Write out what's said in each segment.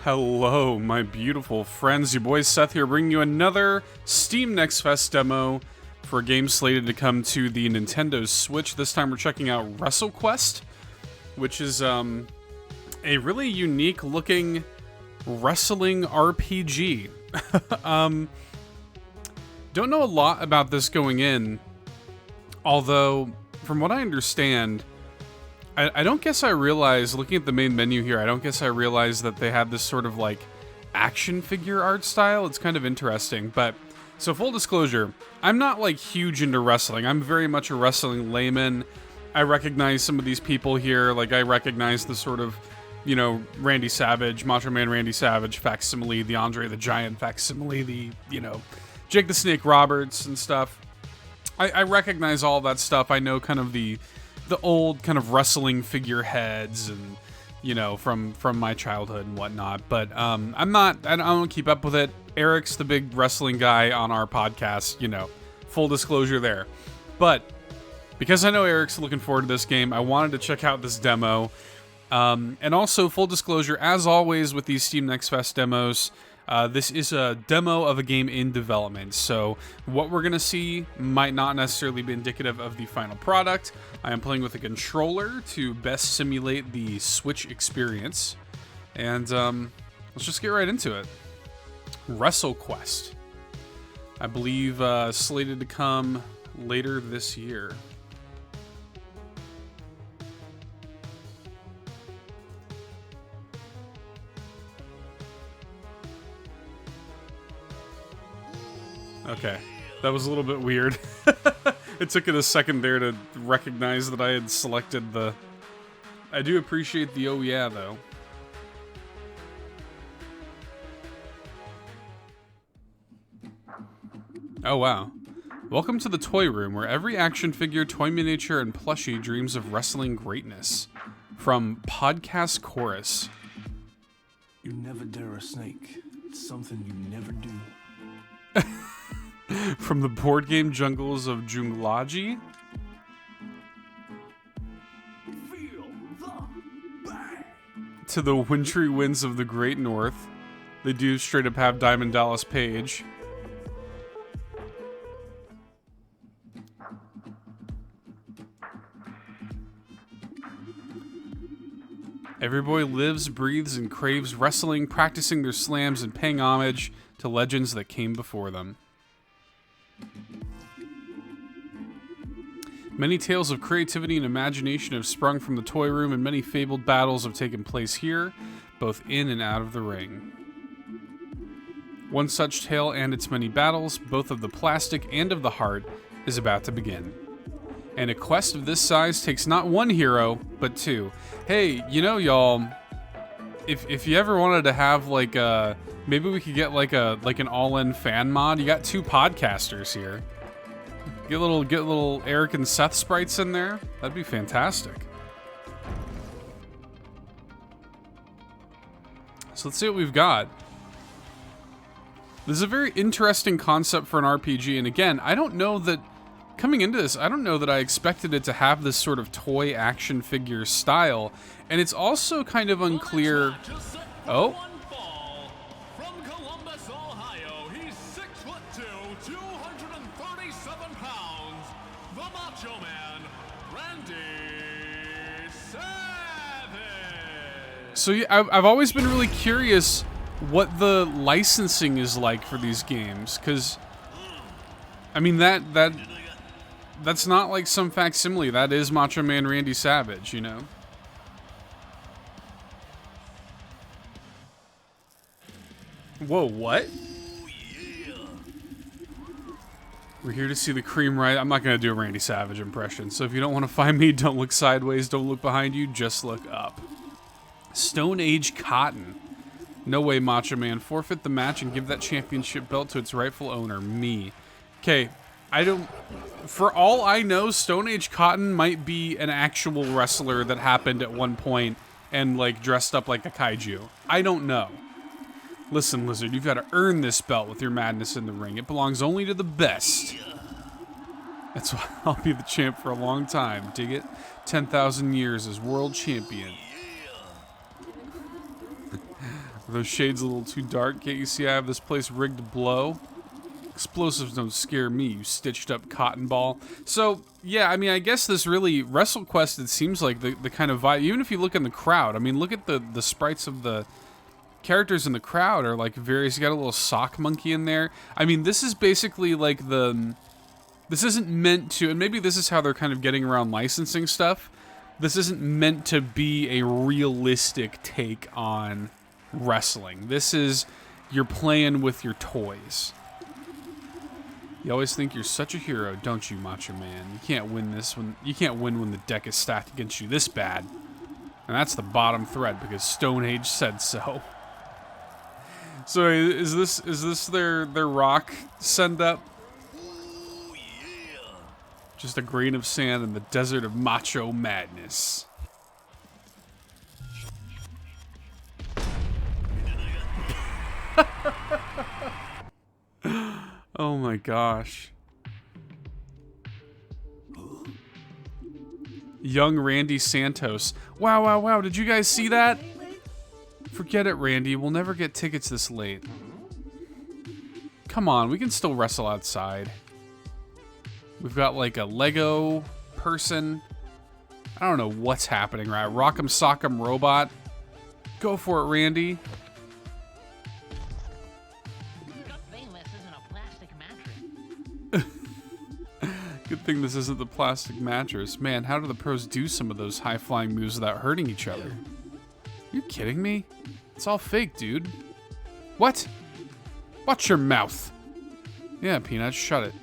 Hello, my beautiful friends. Your boy Seth here, bringing you another Steam Next Fest demo for a game slated to come to the Nintendo Switch. This time we're checking out WrestleQuest, which is a really unique looking wrestling RPG. Don't know a lot about this going in, although from what I understand, I don't guess I realized, looking at the main menu here, I don't guess I realized that they had this sort of like action figure art style. It's kind of interesting. But so full disclosure, I'm not like huge into wrestling. I'm very much a wrestling layman. I recognize some of these people here. Like I recognize the sort of, you know, Randy Savage, Macho Man Randy Savage facsimile, the Andre the Giant facsimile, the, you know, Jake the Snake Roberts and stuff. I recognize all that stuff. I know kind of the old kind of wrestling figureheads and, you know, from my childhood and whatnot. But I don't keep up with it. Eric's the big wrestling guy on our podcast, you know, full disclosure there. But because I know Eric's looking forward to this game, I wanted to check out this demo. And also, full disclosure, as always with these Steam Next Fest demos, this is a demo of a game in development, so what we're going to see might not necessarily be indicative of the final product. I am playing with a controller to best simulate the Switch experience, and let's just get right into it. WrestleQuest, I believe slated to come later this year. Okay, that was a little bit weird. It took it a second there to recognize that I had selected the... I do appreciate the oh yeah, though. Oh wow. Welcome to the toy room, where every action figure, toy miniature, and plushie dreams of wrestling greatness. From Podcast Chorus. You never dare a snake. It's something you never do. From the board game jungles of Junglaji. Feel the bang. To the wintry winds of the Great North. They do straight up have Diamond Dallas Page. Every boy lives, breathes, and craves wrestling, practicing their slams and paying homage to legends that came before them. Many tales of creativity and imagination have sprung from the toy room, and many fabled battles have taken place here, both in and out of the ring. One such tale and its many battles, both of the plastic and of the heart, is about to begin. And a quest of this size takes not one hero, but two. Hey, you know, y'all, if you ever wanted to have like a, maybe we could get like an all-in fan mod. You got two podcasters here. Get little Eric and Seth sprites in there. That'd be fantastic. So let's see what we've got. This is a very interesting concept for an RPG, and again, I don't know that coming into this, I don't know that I expected it to have this sort of toy action figure style, and it's also kind of unclear. Oh. From Columbus, Ohio, he's 6'2", 237 pounds, the Macho Man, Randy Savage. So yeah, I've always been really curious what the licensing is like for these games, because I mean that's not like some facsimile. That is Macho Man Randy Savage, you know. Whoa, what? We're here to see the cream rise. I'm not going to do a Randy Savage impression, so if you don't want to find me, don't look sideways, don't look behind you, just look up. Stone Age Cotton. No way, Macho Man. Forfeit the match and give that championship belt to its rightful owner, me. Okay, I don't... For all I know, Stone Age Cotton might be an actual wrestler that happened at one point and, like, dressed up like a kaiju. I don't know. Listen, Lizard, you've got to earn this belt with your madness in the ring. It belongs only to the best. That's why I'll be the champ for a long time. Dig it? 10,000 years as world champion. Are those shades a little too dark? Can't you see I have this place rigged to blow? Explosives don't scare me, you stitched up cotton ball. So, yeah, I mean, I guess this really, WrestleQuest, it seems like the kind of vibe, even if you look in the crowd, I mean, look at the sprites of the characters in the crowd are like various, you got a little sock monkey in there. I mean, this is basically like this isn't meant to, and maybe this is how they're kind of getting around licensing stuff. This isn't meant to be a realistic take on wrestling. This is, you're playing with your toys. You always think you're such a hero, don't you, Macho Man? You can't win when the deck is stacked against you this bad. And that's the bottom thread because Stone Age said so. So is this their rock send up? Oh, yeah. Just a grain of sand in the desert of macho madness. Oh my gosh. Young Randy Santos. Wow, wow, wow. Did you guys see that? Forget it, Randy. We'll never get tickets this late. Come on, we can still wrestle outside. We've got like a Lego person. I don't know what's happening, right? Rock'em Sock'em Robot. Go for it, Randy. Good thing this isn't the plastic mattress. Man, how do the pros do some of those high-flying moves without hurting each other? You kidding me? It's all fake, dude. What? Watch your mouth. Yeah, Peanut, shut it.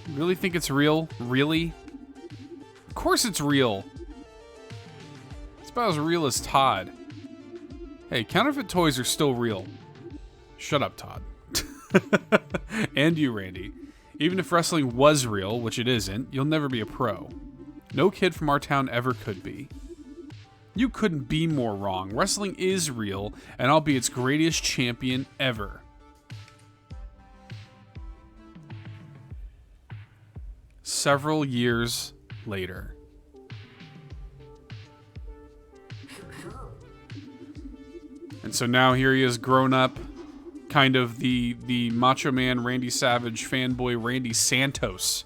You really think it's real? Really? Of course it's real. It's about as real as Todd. Hey, counterfeit toys are still real. Shut up, Todd. And you, Randy. Even if wrestling was real, which it isn't, you'll never be a pro. No kid from our town ever could be. You couldn't be more wrong. Wrestling is real, and I'll be its greatest champion ever. Several years later. And so now here he is grown up, kind of the Macho Man Randy Savage fanboy Randy Santos.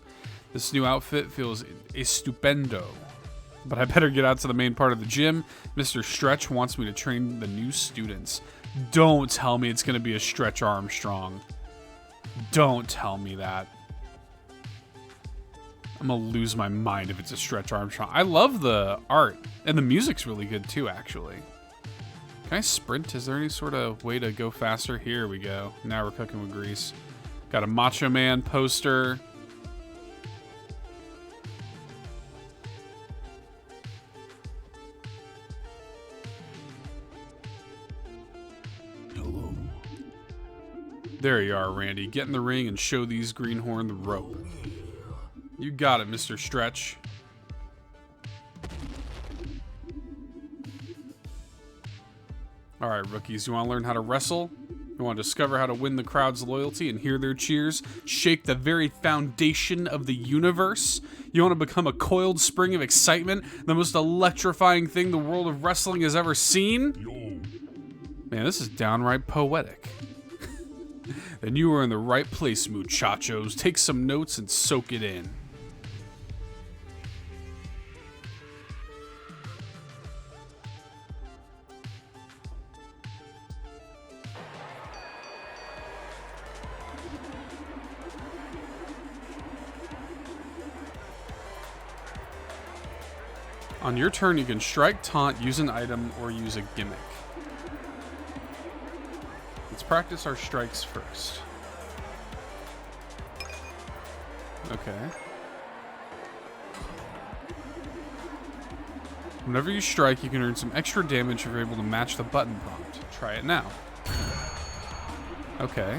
This new outfit feels estupendo. But I better get out to the main part of the gym. Mr. Stretch wants me to train the new students. Don't tell me it's going to be a Stretch Armstrong. Don't tell me that. I'm going to lose my mind if it's a Stretch Armstrong. I love the art. And the music's really good too, actually. Can I sprint? Is there any sort of way to go faster? Here we go. Now we're cooking with grease. Got a Macho Man poster. Hello. There you are, Randy. Get in the ring and show these greenhorn the rope. You got it, Mr. Stretch. Alright, rookies, you want to learn how to wrestle? You want to discover how to win the crowd's loyalty and hear their cheers? Shake the very foundation of the universe? You want to become a coiled spring of excitement? The most electrifying thing the world of wrestling has ever seen? Man, this is downright poetic. Then you are in the right place, muchachos. Take some notes and soak it in. On your turn, you can strike, taunt, use an item, or use a gimmick. Let's practice our strikes first. Okay. Whenever you strike, you can earn some extra damage if you're able to match the button prompt. Try it now. Okay.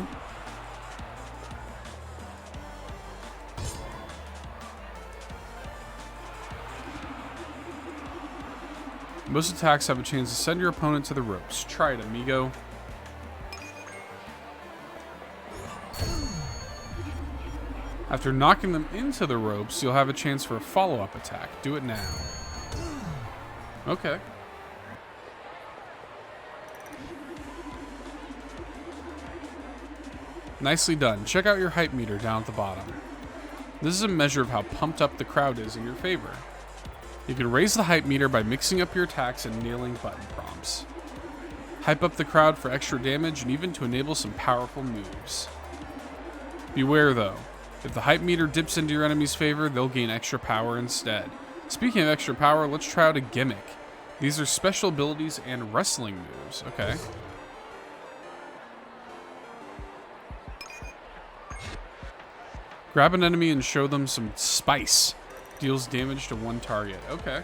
Most attacks have a chance to send your opponent to the ropes. Try it, amigo. After knocking them into the ropes, you'll have a chance for a follow-up attack. Do it now. Nicely done. Check out your hype meter down at the bottom. This is a measure of how pumped up the crowd is in your favor. You can raise the hype meter by mixing up your attacks and nailing button prompts. Hype up the crowd for extra damage and even to enable some powerful moves. Beware though, if the hype meter dips into your enemy's favor, they'll gain extra power instead. Speaking of extra power, let's try out a gimmick. These are special abilities and wrestling moves. Okay. Grab an enemy and show them some spice. Deals damage to one target. Okay.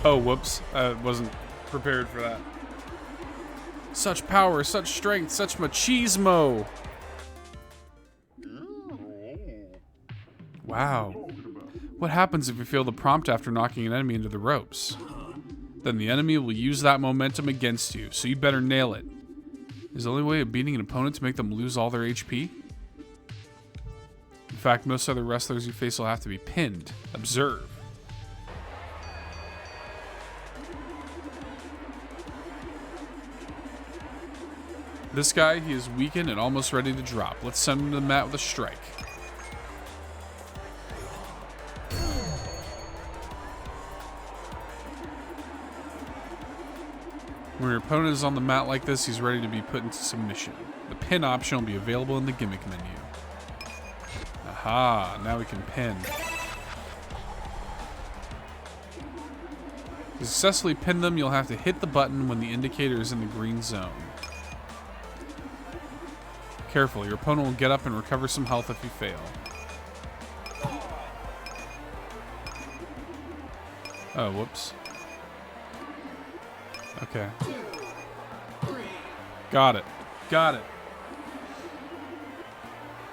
Oh, whoops. I wasn't prepared for that. Such power, such strength, such machismo. Wow. What happens if you fail the prompt after knocking an enemy into the ropes? Then the enemy will use that momentum against you, so you better nail it. Is the only way of beating an opponent to make them lose all their HP? In fact, most other wrestlers you face will have to be pinned. Observe. This guy, he is weakened and almost ready to drop. Let's send him to the mat with a strike. When your opponent is on the mat like this, he's ready to be put into submission. The pin option will be available in the gimmick menu. Aha, now we can pin. To successfully pin them, you'll have to hit the button when the indicator is in the green zone. Careful, your opponent will get up and recover some health if you fail. Oh, whoops. Okay. Got it. Got it.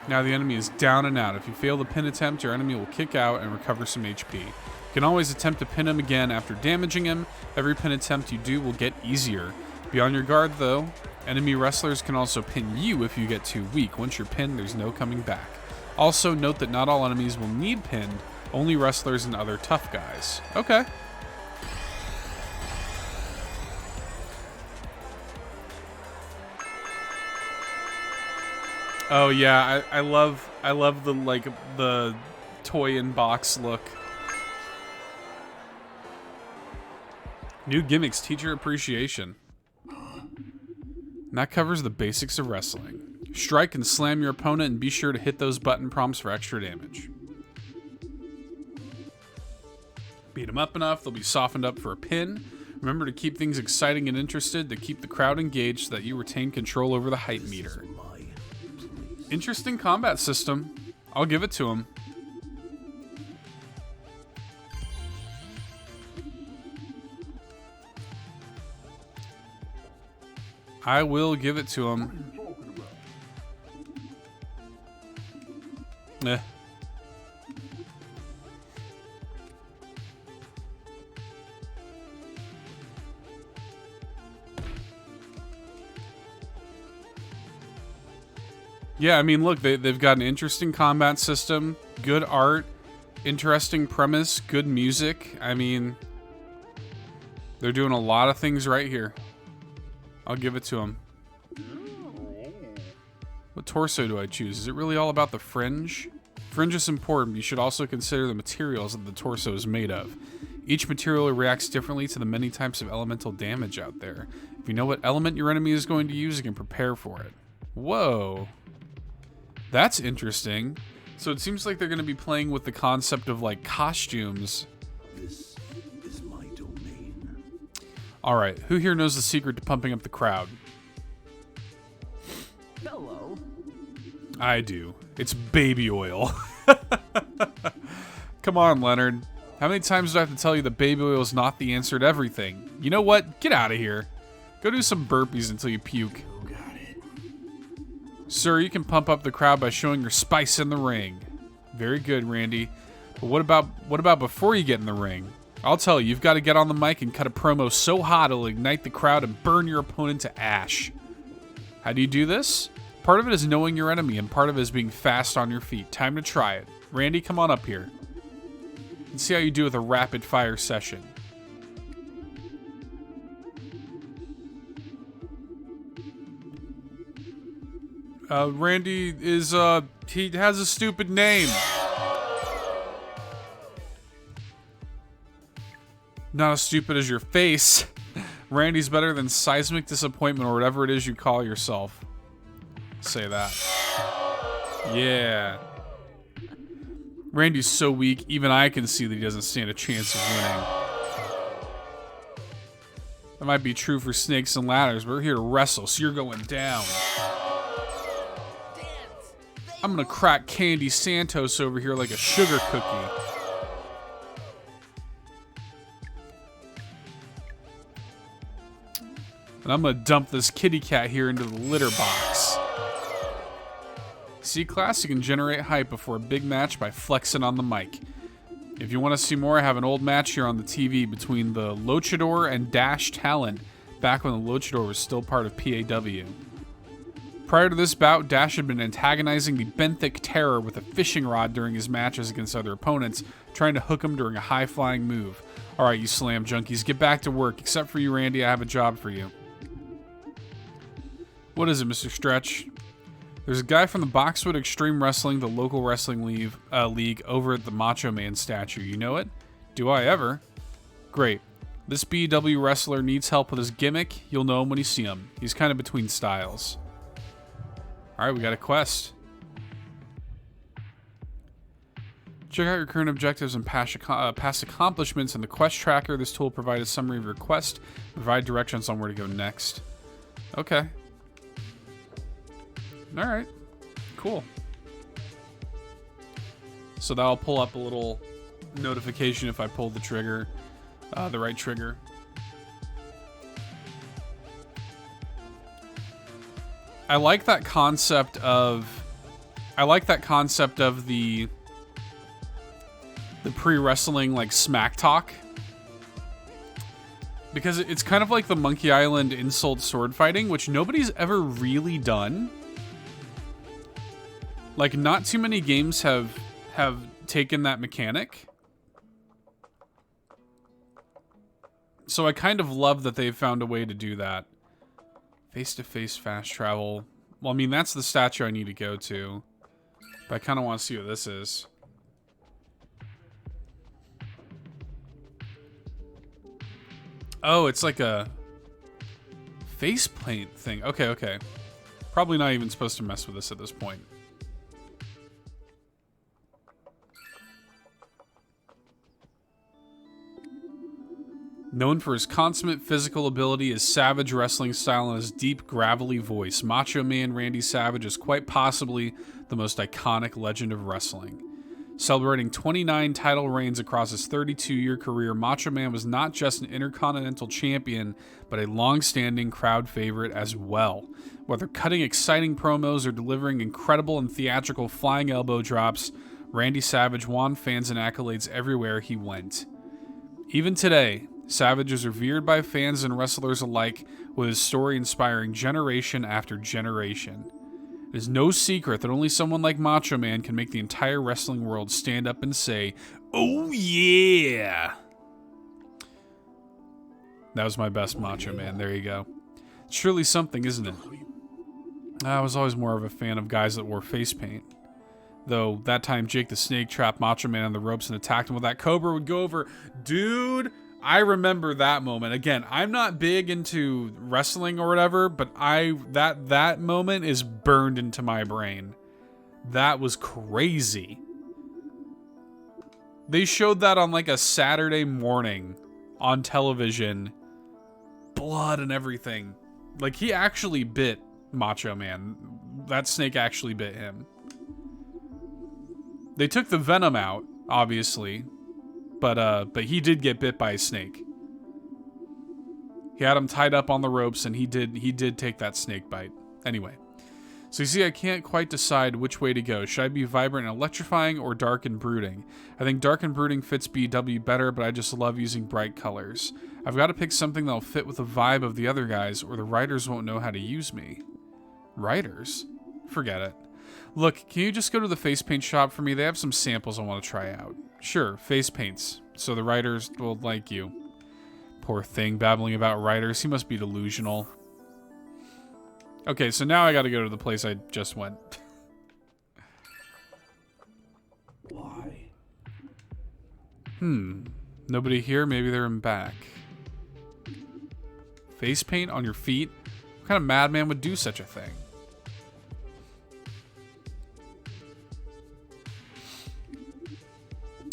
Now the enemy is down and out. If you fail the pin attempt, your enemy will kick out and recover some HP. You can always attempt to pin him again after damaging him. Every pin attempt you do will get easier. Be on your guard though. Enemy wrestlers can also pin you if you get too weak. Once you're pinned, there's no coming back. Also, note that not all enemies will need pinned, only wrestlers and other tough guys. Okay. Oh yeah, I love the the toy in box look. New gimmicks, teacher appreciation. And that covers the basics of wrestling. Strike and slam your opponent and be sure to hit those button prompts for extra damage. Beat them up enough, they'll be softened up for a pin. Remember to keep things exciting and interested to keep the crowd engaged so that you retain control over the hype meter. Interesting combat system. I'll give it to him. I will give it to him. Eh. Yeah, I mean, look, they've got an interesting combat system, good art, interesting premise, good music. I mean, they're doing a lot of things right here. I'll give it to them. What torso do I choose? Is it really all about the fringe? Fringe is important, but you should also consider the materials that the torso is made of. Each material reacts differently to the many types of elemental damage out there. If you know what element your enemy is going to use, you can prepare for it. Whoa. That's interesting. So it seems like they're going to be playing with the concept of like costumes. This is my domain. All right, who here knows the secret to pumping up the crowd? Hello. I do. It's baby oil. Come on, Leonard. How many times do I have to tell you that baby oil is not the answer to everything? You know what? Get out of here. Go do some burpees until you puke. You got it. Sir, you can pump up the crowd by showing your spice in the ring. Very good, Randy. But what about before you get in the ring? I'll tell you, you've got to get on the mic and cut a promo so hot it'll ignite the crowd and burn your opponent to ash. How do you do this? Part of it is knowing your enemy, and part of it is being fast on your feet. Time to try it. Randy, come on up here. Let's see how you do with a rapid fire session. Randy is, he has a stupid name. Not as stupid as your face. Randy's better than seismic disappointment or whatever it is you call yourself. Say that. Yeah. Randy's so weak, even I can see that he doesn't stand a chance of winning. That might be true for snakes and ladders, but we're here to wrestle, so you're going down. I'm gonna crack Candy Santos over here like a sugar cookie. And I'm gonna dump this kitty cat here into the litter box. C-Class, you can generate hype before a big match by flexing on the mic. If you want to see more, I have an old match here on the TV between the Luchador and Dash Talent, back when the Luchador was still part of PAW. Prior to this bout, Dash had been antagonizing the Benthic Terror with a fishing rod during his matches against other opponents, trying to hook him during a high-flying move. Alright, you slam junkies, get back to work. Except for you, Randy, I have a job for you. What is it, Mr. Stretch? There's a guy from the Boxwood Extreme Wrestling, the local wrestling league, over at the Macho Man statue. You know it? Do I ever? Great. This BW wrestler needs help with his gimmick. You'll know him when you see him. He's kind of between styles. Alright, we got a quest. Check out your current objectives and past accomplishments in the quest tracker. This tool will provide a summary of your quest, provide directions on where to go next. Okay. Alright. Cool. So that'll pull up a little notification if I pull the trigger, the right trigger. I like that concept of the pre-wrestling like smack talk, because it's kind of like the Monkey Island insult sword fighting, which nobody's ever really done. Like, not too many games have taken that mechanic. So I kind of love that they've found a way to do that. Face-to-face fast travel. Well, I mean, that's the statue I need to go to. But I kind of want to see what this is. Oh, it's like a facepaint thing. Okay, okay. Probably not even supposed to mess with this at this point. Known for his consummate physical ability, his savage wrestling style, and his deep, gravelly voice, Macho Man Randy Savage is quite possibly the most iconic legend of wrestling. Celebrating 29 title reigns across his 32-year career, Macho Man was not just an Intercontinental Champion, but a long-standing crowd favorite as well. Whether cutting exciting promos or delivering incredible and theatrical flying elbow drops, Randy Savage won fans and accolades everywhere he went. Even today, Savage is revered by fans and wrestlers alike, with his story inspiring generation after generation. It is no secret that only someone like Macho Man can make the entire wrestling world stand up and say, "Oh yeah!" That was my best Macho Man. There you go. It's surely something, isn't it? I was always more of a fan of guys that wore face paint. Though, that time Jake the Snake trapped Macho Man on the ropes and attacked him with that Cobra would go over. Dude, I remember that moment. Again, I'm not big into wrestling or whatever, but that moment is burned into my brain. That was crazy. They showed that on like a Saturday morning on television. Blood and everything. Like, he actually bit Macho Man. That snake actually bit him. They took the venom out, obviously. But he did get bit by a snake. He had him tied up on the ropes, and he did take that snake bite. Anyway, so you see, I can't quite decide which way to go. Should I be vibrant and electrifying or dark and brooding? I think dark and brooding fits BW better, but I just love using bright colors. I've got to pick something that'll fit with the vibe of the other guys, or the writers won't know how to use me. Writers? Forget it. Look, can you just go to the face paint shop for me? They have some samples I want to try out. Sure, face paints, so the writers will like you. Poor thing, babbling about writers. He must be delusional. Okay, so now I gotta go to the place I just went. Why? Nobody here? Maybe they're in back. Face paint on your feet? What kind of madman would do such a thing?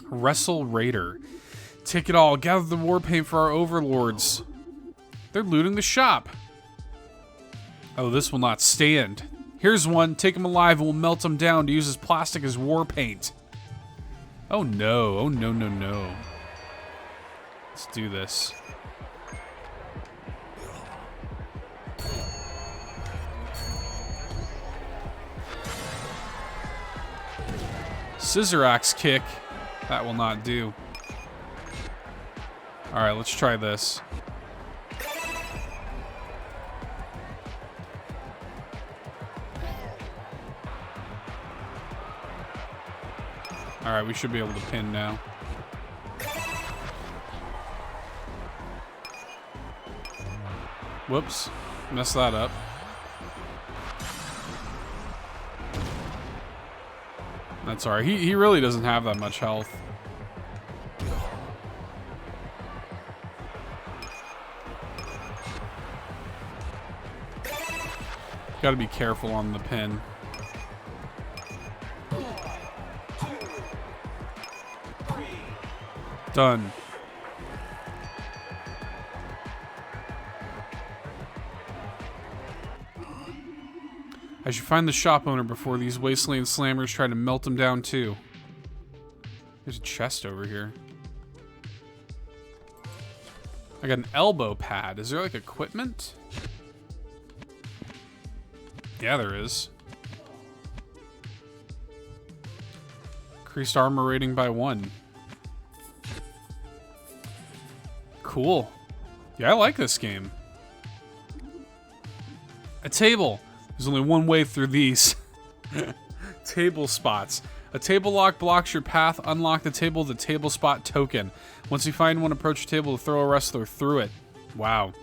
Wrestle Raider. Take it all. Gather the war paint for our overlords. They're looting the shop. Oh, this will not stand. Here's one. Take him alive and we'll melt him down to use his plastic as war paint. Oh no. Oh no, no, no. Let's do this. Scissor axe kick. That will not do. Alright, let's try this. Alright, we should be able to pin now. Whoops. Messed that up. That's alright. He really doesn't have that much health. Gotta be careful on the pin. Done. I should find the shop owner before these wasteland slammers try to melt him down too. There's a chest over here. I got an elbow pad. Is there like equipment? Yeah, there is. Increased armor rating by 1. Cool. Yeah, I like this game. A table. There's only one way through these. Table spots. A table lock blocks your path. Unlock the table with a table spot token. Once you find one, approach the table to throw a wrestler through it. Wow.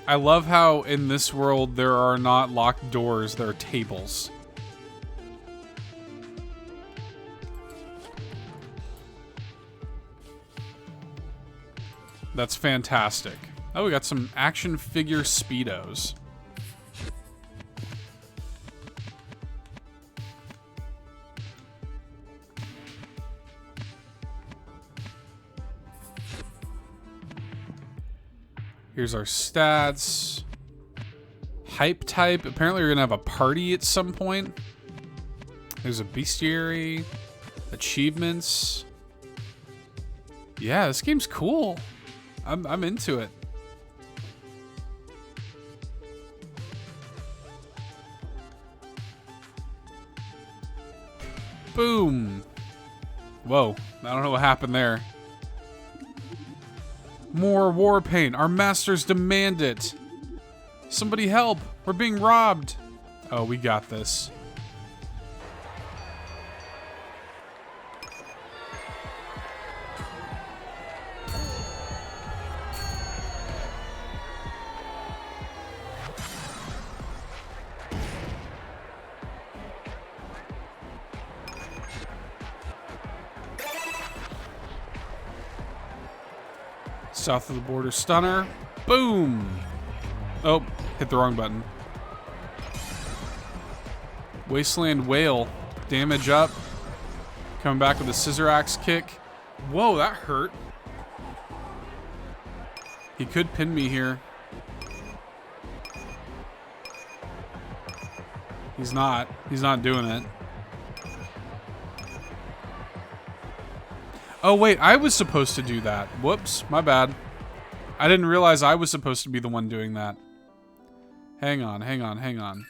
I love how in this world there are not locked doors, there are tables. That's fantastic. Oh, we got some action figure Speedos. Here's our stats. Hype type. Apparently we're gonna have a party at some point. There's a bestiary. Achievements. Yeah, this game's cool. I'm into it. Boom. Whoa. I don't know what happened there. More war paint. Our masters demand it. Somebody help. We're being robbed. Oh, we got this. South of the border stunner. Boom. Oh, hit the wrong button. Wasteland whale. Damage up. Coming back with a scissor axe kick. Whoa, that hurt. He could pin me here. He's not. He's not doing it. Oh, wait, I was supposed to do that. Whoops, my bad. I didn't realize I was supposed to be the one doing that. Hang on, hang on, hang on.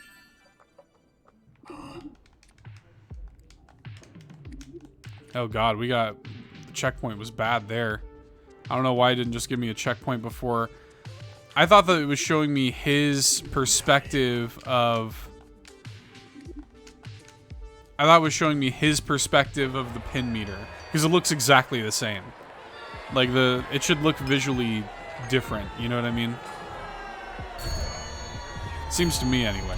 Oh, God, we got... The checkpoint was bad there. I don't know why it didn't just give me a checkpoint before. I thought that it was showing me his perspective of... I thought it was showing me his perspective of the pin meter. Because it looks exactly the same. Like, it should look visually different. You know what I mean? Seems to me, anyway.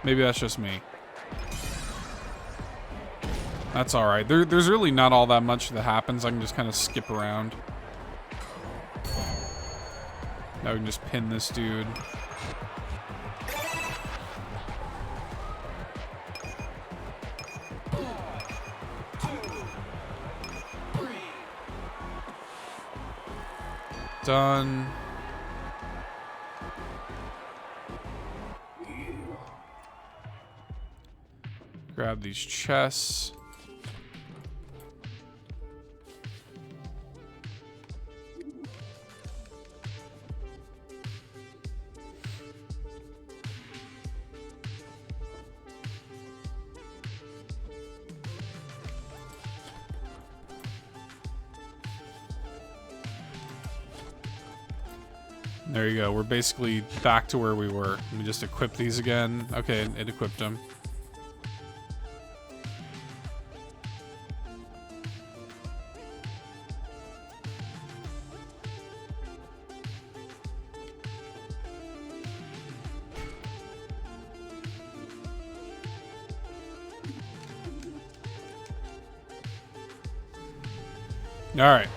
Maybe that's just me. That's alright. There's really not all that much that happens. I can just kind of skip around. Now we can just pin this dude. Done. Grab these chests. There you go. We're basically back to where we were. Let me just equip these again. Okay, it equipped them. All right.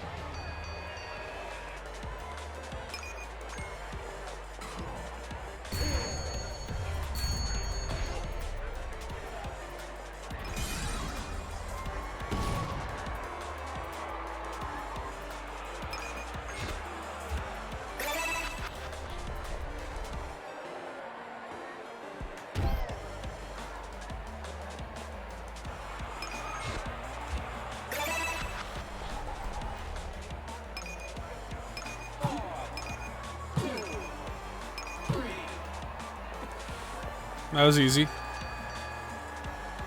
That was easy.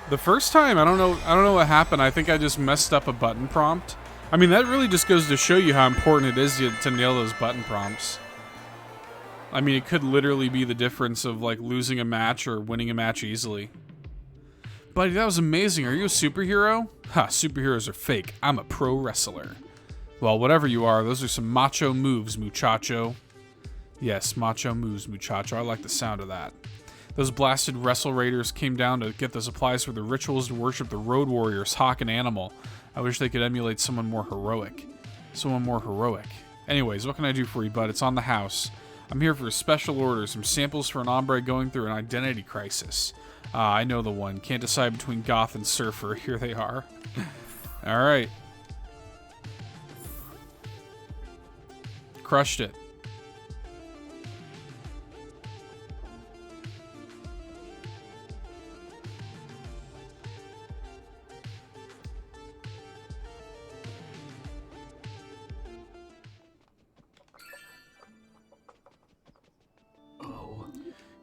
The first time, I don't know what happened. I think I just messed up a button prompt. I mean, that really just goes to show you how important it is to nail those button prompts. I mean, it could literally be the difference of like losing a match or winning a match easily. Buddy, that was amazing. Are you a superhero? Ha, superheroes are fake. I'm a pro wrestler. Well, whatever you are, those are some macho moves, muchacho. Yes, macho moves, muchacho. I like the sound of that. Those blasted Wrestle Raiders came down to get the supplies for the rituals to worship the Road Warriors, Hawk and Animal. I wish they could emulate someone more heroic. Someone more heroic. Anyways, what can I do for you, bud? It's on the house. I'm here for a special order. Some samples for an hombre going through an identity crisis. I know the one. Can't decide between goth and surfer. Here they are. Alright. Crushed it.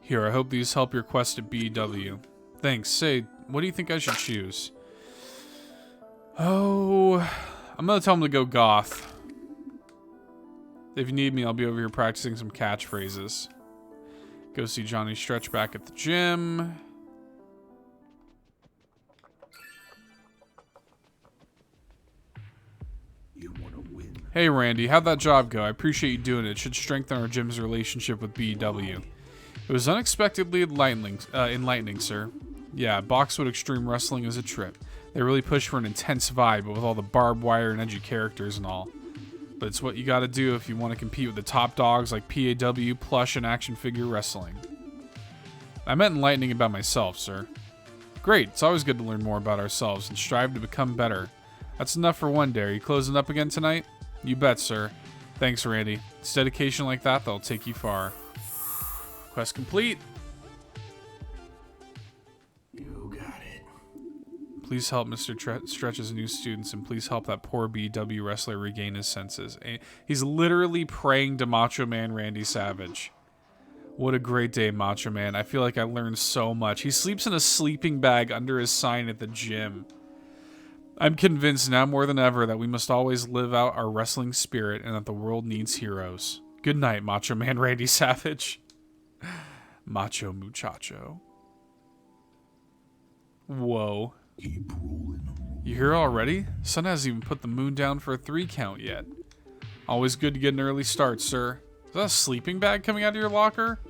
Here, I hope these help your quest at BW. Thanks. Say, what do you think I should choose? Oh, I'm gonna tell him to go goth. If you need me, I'll be over here practicing some catchphrases. Go see Johnny Stretch back at the gym. You want to win. Hey, Randy, how'd that job go? I appreciate you doing it. It should strengthen our gym's relationship with BW. It was unexpectedly enlightening, sir. Yeah, Boxwood Extreme Wrestling is a trip. They really push for an intense vibe, but with all the barbed wire and edgy characters and all. But it's what you gotta do if you want to compete with the top dogs like PAW, plush, and action figure wrestling. I meant enlightening about myself, sir. Great, it's always good to learn more about ourselves and strive to become better. That's enough for one day. Are you closing up again tonight? You bet, sir. Thanks, Randy. It's dedication like that that'll take you far. Quest complete. You got it. Please help Mr. Stretch's new students, and please help that poor BW wrestler regain his senses. He's literally praying to Macho Man Randy Savage. What a great day, Macho Man. I feel like I learned so much. He sleeps in a sleeping bag under his sign at the gym. I'm convinced now more than ever that we must always live out our wrestling spirit and that the world needs heroes. Good night, Macho Man Randy Savage. Macho Muchacho. Whoa. Keep rolling. You here already? Sun hasn't even put the moon down for a 3 count yet. Always good to get an early start, sir. Is that a sleeping bag coming out of your locker?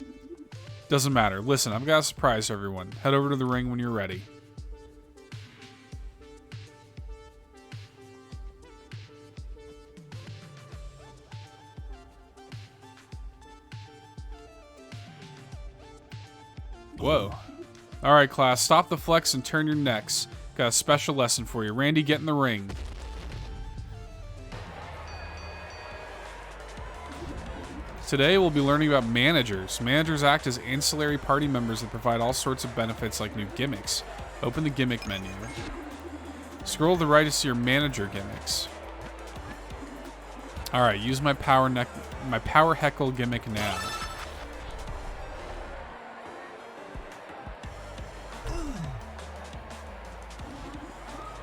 Doesn't matter. Listen, I've got a surprise for everyone. Head over to the ring when you're ready. Whoa. Alright, class. Stop the flex and turn your necks. Got a special lesson for you. Randy, get in the ring. Today, we'll be learning about managers. Managers act as ancillary party members that provide all sorts of benefits like new gimmicks. Open the gimmick menu. Scroll to the right to see your manager gimmicks. Alright, use my power heckle gimmick now.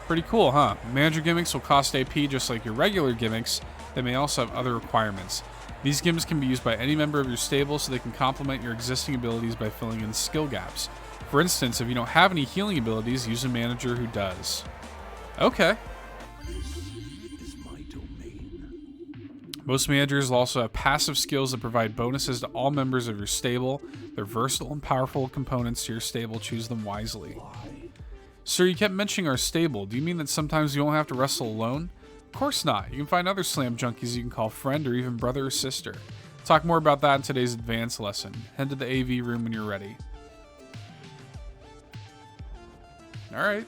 Pretty cool, huh? Manager gimmicks will cost AP just like your regular gimmicks. They may also have other requirements. These gimmicks can be used by any member of your stable so they can complement your existing abilities by filling in skill gaps. For instance, if you don't have any healing abilities, use a manager who does. Okay. This is my domain. Most managers will also have passive skills that provide bonuses to all members of your stable. They're versatile and powerful components to your stable. Choose them wisely. Why? Sir, you kept mentioning our stable. Do you mean that sometimes you won't have to wrestle alone? Of course not. You can find other slam junkies you can call friend or even brother or sister. Talk more about that in today's advanced lesson. Head to the AV room when you're ready. Alright.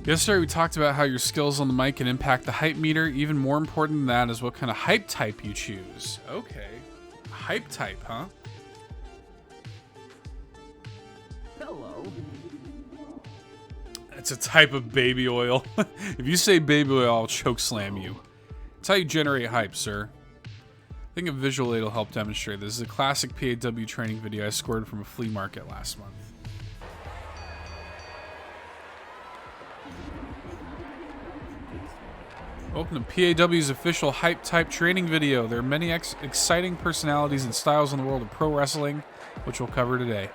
Yesterday we talked about how your skills on the mic can impact the hype meter. Even more important than that is what kind of hype type you choose. Okay. Hype type, huh? Hello. It's a type of baby oil. If you say baby oil, I'll choke slam you. It's how you generate hype, sir. I think a visual aid will help demonstrate this. This is a classic PAW training video I scored from a flea market last month. Welcome to PAW's official hype type training video. There are many exciting personalities and styles in the world of pro wrestling, which we'll cover today.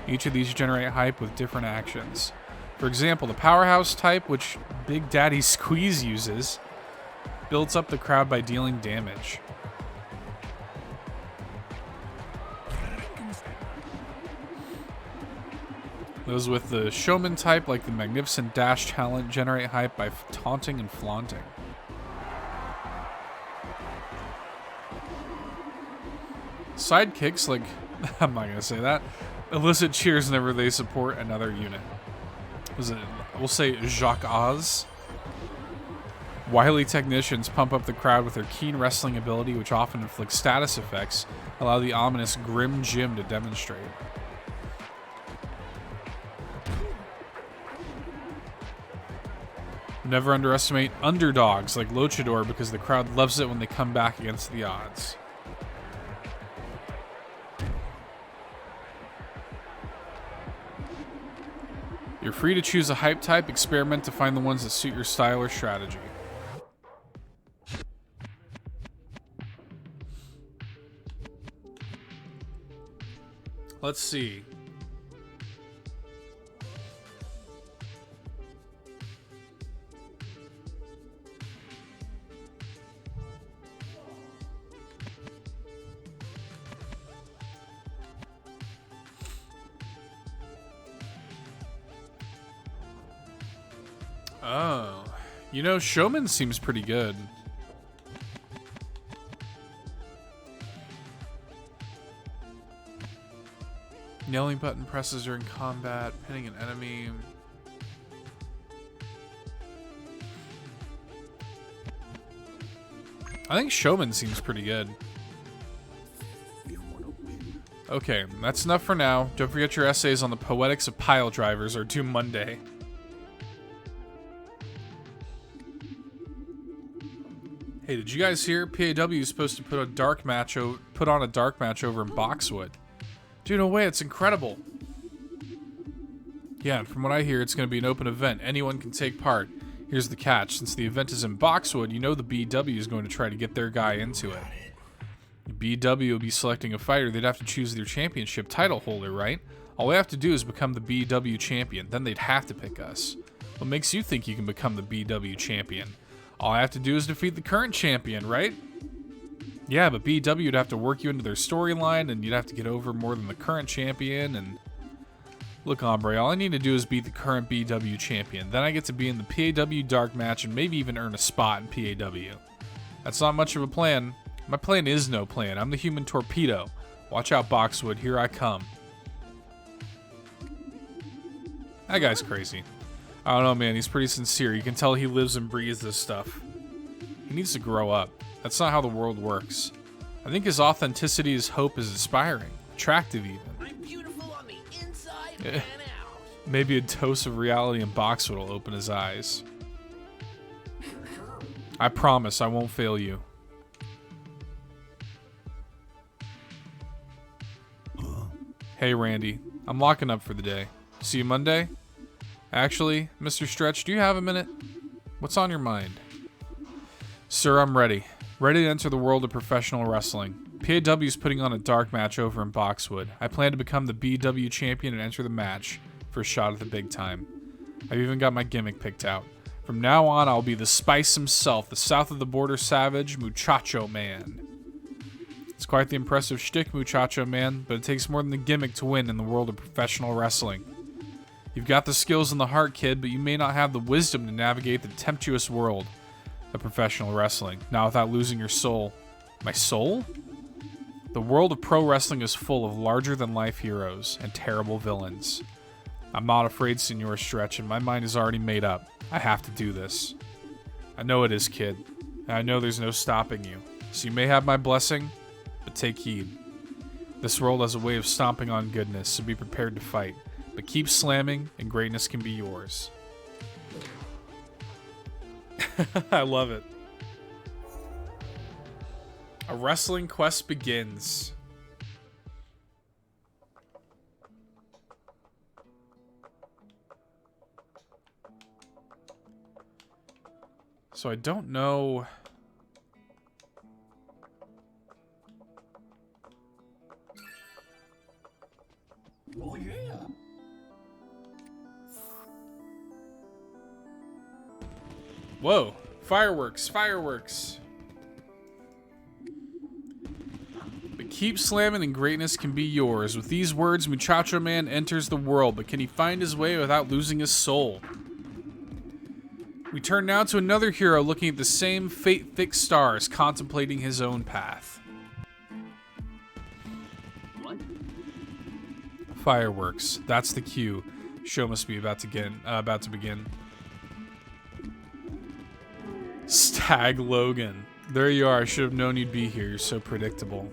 Each of these generate hype with different actions. For example, the powerhouse type, which Big Daddy Squeeze uses, builds up the crowd by dealing damage. Those with the showman type, like the magnificent dash talent, generate hype by taunting and flaunting. Sidekicks, like, I'm not going to say that, elicit cheers whenever they support another unit. We'll say Jacques Oz. Wily technicians pump up the crowd with their keen wrestling ability, which often inflicts status effects, allow the ominous Grim Jim to demonstrate. Never underestimate underdogs like Luchador because the crowd loves it when they come back against the odds. You're free to choose a hype type, experiment to find the ones that suit your style or strategy. Let's see. Oh, you know, Showman seems pretty good. Yelling button presses during combat, pinning an enemy. I think Showman seems pretty good. Okay, that's enough for now. Don't forget your essays on the poetics of pile drivers are due Monday. Hey, did you guys hear? PAW is supposed to put on a dark match over in Boxwood. Dude, no way, it's incredible. Yeah, and from what I hear, it's going to be an open event. Anyone can take part. Here's the catch. Since the event is in Boxwood, you know the BW is going to try to get their guy into it. The BW will be selecting a fighter. They'd have to choose their championship title holder, right? All we have to do is become the BW champion. Then they'd have to pick us. What makes you think you can become the BW champion? All I have to do is defeat the current champion, right? Yeah, but BW would have to work you into their storyline, and you'd have to get over more than the current champion, and... Look, hombre, all I need to do is beat the current BW champion. Then I get to be in the PAW dark match and maybe even earn a spot in PAW. That's not much of a plan. My plan is no plan. I'm the human torpedo. Watch out, Boxwood. Here I come. That guy's crazy. I don't know, man. He's pretty sincere. You can tell he lives and breathes this stuff. He needs to grow up. That's not how the world works. I think his authenticity, his hope is inspiring. Attractive, even. I'm beautiful on the inside and out. Maybe a dose of reality in Boxwood will open his eyes. I promise I won't fail you. Hey, Randy. I'm locking up for the day. See you Monday? Actually, Mr. Stretch, do you have a minute? What's on your mind? Sir, I'm ready. Ready to enter the world of professional wrestling. PAW is putting on a dark match over in Boxwood. I plan to become the BW champion and enter the match for a shot at the big time. I've even got my gimmick picked out. From now on, I'll be the Spice himself, the south of the border savage, Muchacho Man. It's quite the impressive shtick, Muchacho Man, but it takes more than the gimmick to win in the world of professional wrestling. You've got the skills and the heart, kid, but you may not have the wisdom to navigate the tempestuous world of professional wrestling, not without losing your soul. My soul? The world of pro wrestling is full of larger-than-life heroes and terrible villains. I'm not afraid, Senor Stretch, and my mind is already made up. I have to do this. I know it is, kid, and I know there's no stopping you. So you may have my blessing, but take heed. This world has a way of stomping on goodness, so be prepared to fight. But keep slamming, and greatness can be yours. I love it. A wrestling quest begins. So I don't know... Oh, yeah. Whoa. Fireworks. Fireworks. But keep slamming and greatness can be yours. With these words, Muchacho Man enters the world, but can he find his way without losing his soul? We turn now to another hero looking at the same fate-fixed stars, contemplating his own path. What? Fireworks. That's the cue. Show must be about to begin. Stag Logan. There you are. I should have known you'd be here. You're so predictable.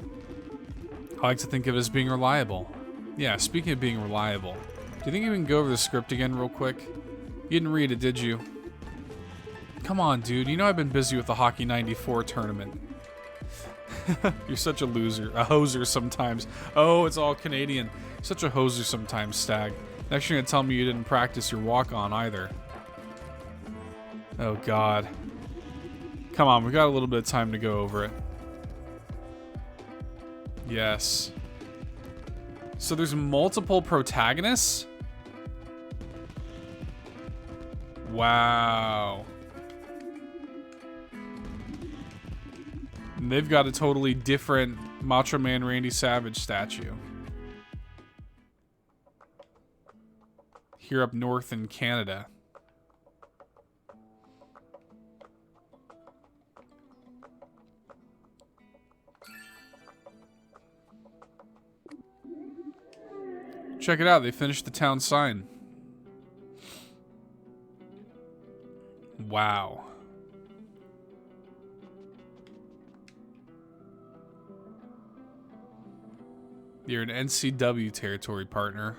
I like to think of it as being reliable. Yeah, speaking of being reliable, do you think you can go over the script again real quick? You didn't read it, did you? Come on, dude. You know I've been busy with the Hockey 94 tournament. You're such a loser. A hoser sometimes. Oh, it's all Canadian. Such a hoser sometimes, Stag. Next you're going to tell me you didn't practice your walk-on either. Oh, God. Come on, we got a little bit of time to go over it. Yes. So there's multiple protagonists? Wow. And they've got a totally different Macho Man Randy Savage statue. Here up north in Canada. Check it out, they finished the town sign. Wow. You're an NCW territory partner.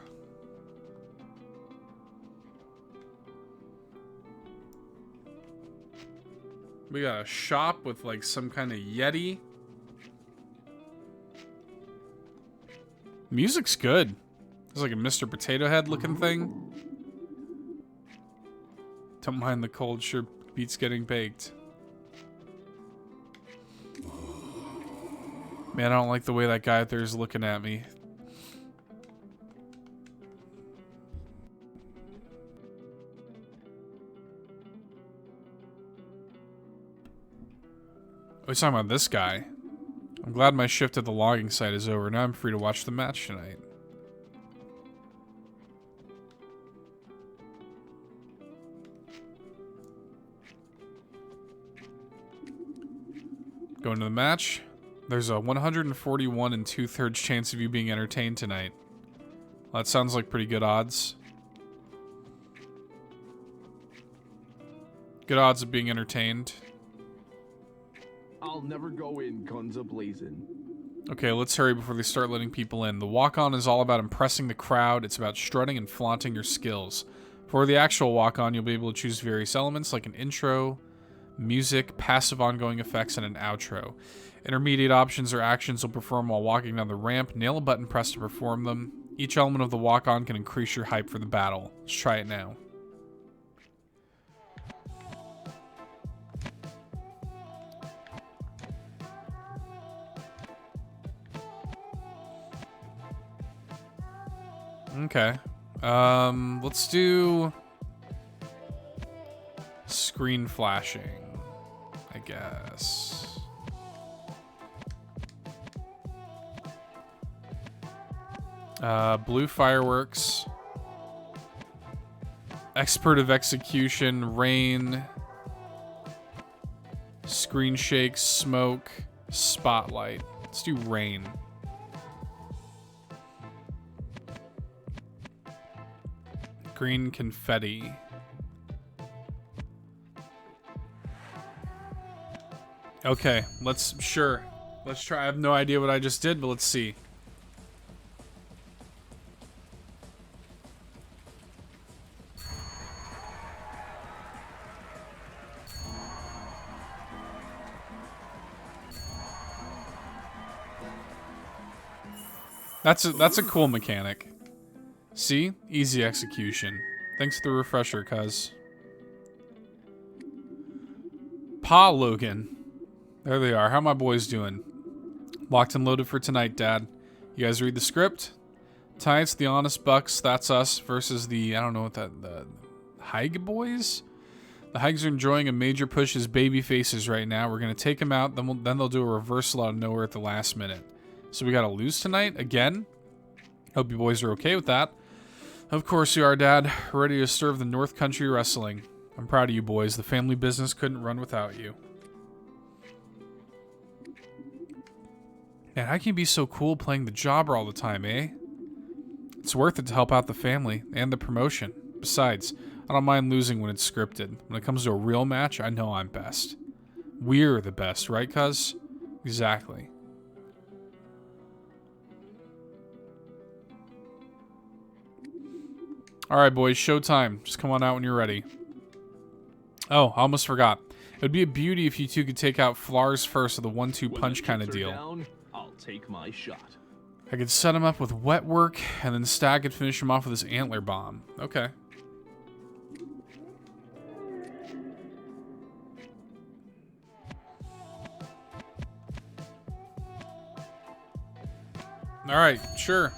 We got a shop with like some kind of Yeti. Music's good. There's like a Mr. Potato Head looking thing. Don't mind the cold, sure beats getting baked. Man, I don't like the way that guy out there is looking at me. Oh, he's talking about this guy. I'm glad my shift at the logging site is over. Now I'm free to watch the match tonight. Going to the match. There's a 141 2/3 chance of you being entertained tonight. Well, that sounds like pretty good odds. Good odds of being entertained. I'll never go in guns a-blazing. Okay, let's hurry before they start letting people in. The walk-on is all about impressing the crowd. It's about strutting and flaunting your skills. For the actual walk-on, you'll be able to choose various elements like an intro, music, passive ongoing effects, and an outro. Intermediate options or actions will perform while walking down the ramp. Nail a button press to perform them. Each element of the walk-on can increase your hype for the battle. Let's try it now. Okay. Let's do screen flashing, I guess. Blue fireworks. Expert of execution, rain. Screen shake, smoke, spotlight. Let's do rain. Green confetti. Okay, let's try. I have no idea what I just did, but let's see. That's a cool mechanic. See? Easy execution. Thanks for the refresher, cuz. Pa Logan. There they are. How my boys doing? Locked and loaded for tonight, Dad. You guys read the script? Tonight's the Honest Bucks, that's us, versus the, I don't know what the Haig boys? The Haigs are enjoying a major push as baby faces right now. We're going to take them out, then they'll do a reversal out of nowhere at the last minute. So we got to lose tonight again? Hope you boys are okay with that. Of course you are, Dad. Ready to serve the North Country Wrestling. I'm proud of you boys. The family business couldn't run without you. Man, how can you be so cool playing the jobber all the time, eh? It's worth it to help out the family and the promotion. Besides, I don't mind losing when it's scripted. When it comes to a real match, I know I'm best. We're the best, right, cuz? Exactly. Alright, boys, showtime. Just come on out when you're ready. Oh, I almost forgot. It would be a beauty if you two could take out Flars first with a 1-2 punch kind of deal. Down, I'll take my shot. I could set him up with wet work, and then Stag could finish him off with his antler bomb. Okay. Alright, sure.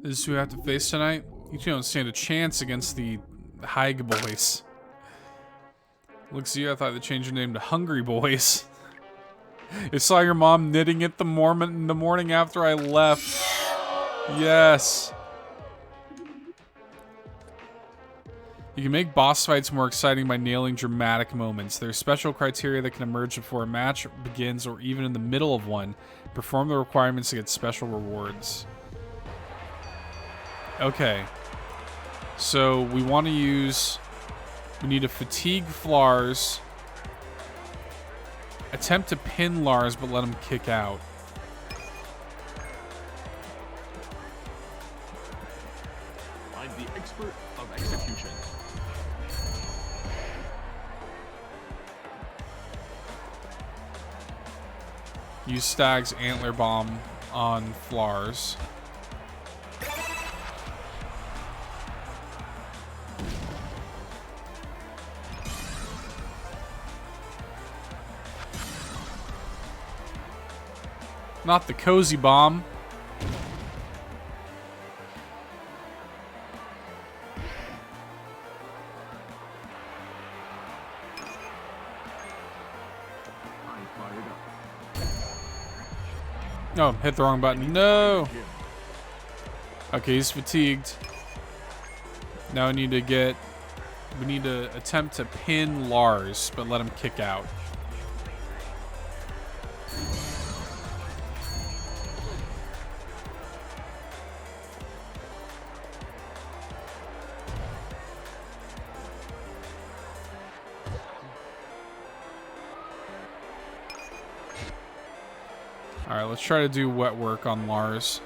This is who we have to face tonight. You two don't stand a chance against the Haig boys. Looks at you, I thought they changed your name to Hungry Boys. I saw your mom knitting it the morning after I left. Yes. You can make boss fights more exciting by nailing dramatic moments. There are special criteria that can emerge before a match begins or even in the middle of one. Perform the requirements to get special rewards. Okay. So we want to use... We need to fatigue Flars. Attempt to pin Lars, but let him kick out. I'm the expert of execution. Use Stag's Antler Bomb on Flars. Not the Cozy Bomb. I'm fired up. Oh, hit the wrong button. No. Okay, he's fatigued. Now we need to attempt to pin Lars, but let him kick out. Alright, let's try to do wet work on Lars.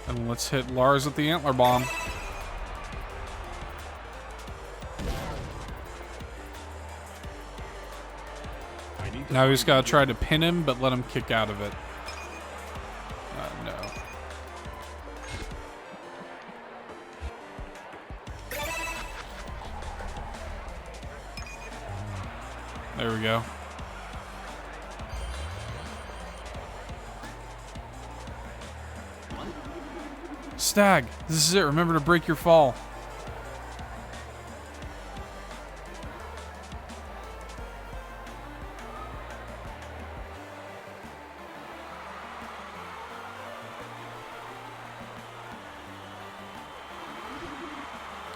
And let's hit Lars with the Antler Bomb. Now we just gotta try to pin him, but let him kick out of it. No. There we go. Stag, this is it. Remember to break your fall.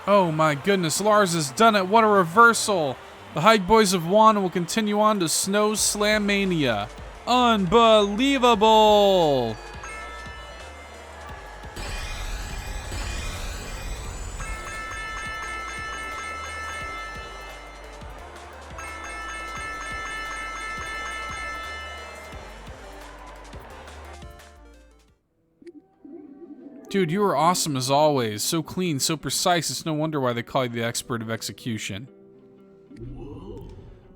Oh my goodness, Lars has done it. What a reversal. The Hyde Boys have won and will continue on to Snow Slam Mania. Unbelievable. Dude, you were awesome as always. So clean, so precise, it's no wonder why they call you the expert of execution.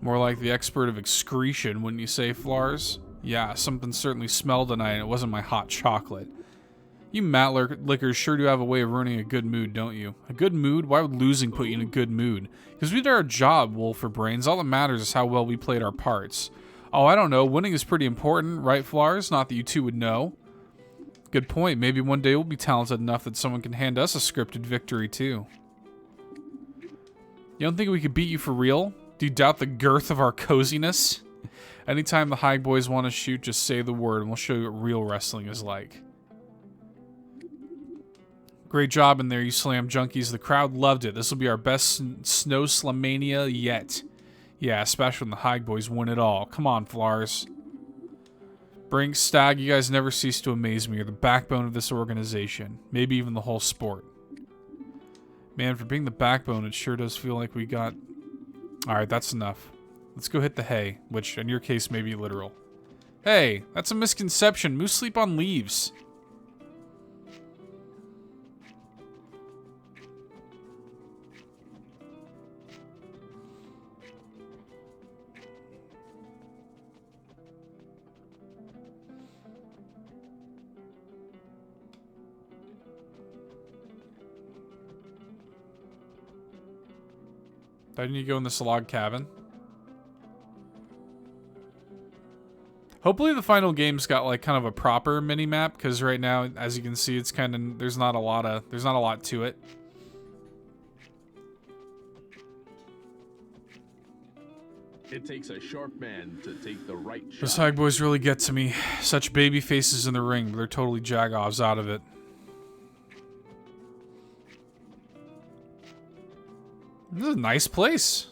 More like the expert of excretion, wouldn't you say, Flars? Yeah, something certainly smelled tonight, and it wasn't my hot chocolate. You mat lickers sure do have a way of ruining a good mood, don't you? A good mood? Why would losing put you in a good mood? Because we did our job, Wolf or Brains. All that matters is how well we played our parts. Oh, I don't know. Winning is pretty important, right, Flars? Not that you two would know. Good point. Maybe one day we'll be talented enough that someone can hand us a scripted victory, too. You don't think we could beat you for real? Do you doubt the girth of our coziness? Anytime the High Boys want to shoot, just say the word and we'll show you what real wrestling is like. Great job in there, you slam junkies. The crowd loved it. This will be our best Snow Slamania yet. Yeah, especially when the High Boys win it all. Come on, Flars. Brink, Stag, you guys never cease to amaze me. You're the backbone of this organization. Maybe even the whole sport. Man, for being the backbone, it sure does feel like we got... Alright, that's enough. Let's go hit the hay, which in your case may be literal. Hey, that's a misconception. Moose sleep on leaves. Didn't you go in this log cabin? Hopefully the final game's got like kind of a proper mini map, because right now, as you can see, it's kind of there's not a lot to it. It takes a sharp man to take the right shot. Those High Boys really get to me. Such baby faces in the ring, but they're totally jagoffs out of it. This is a nice place.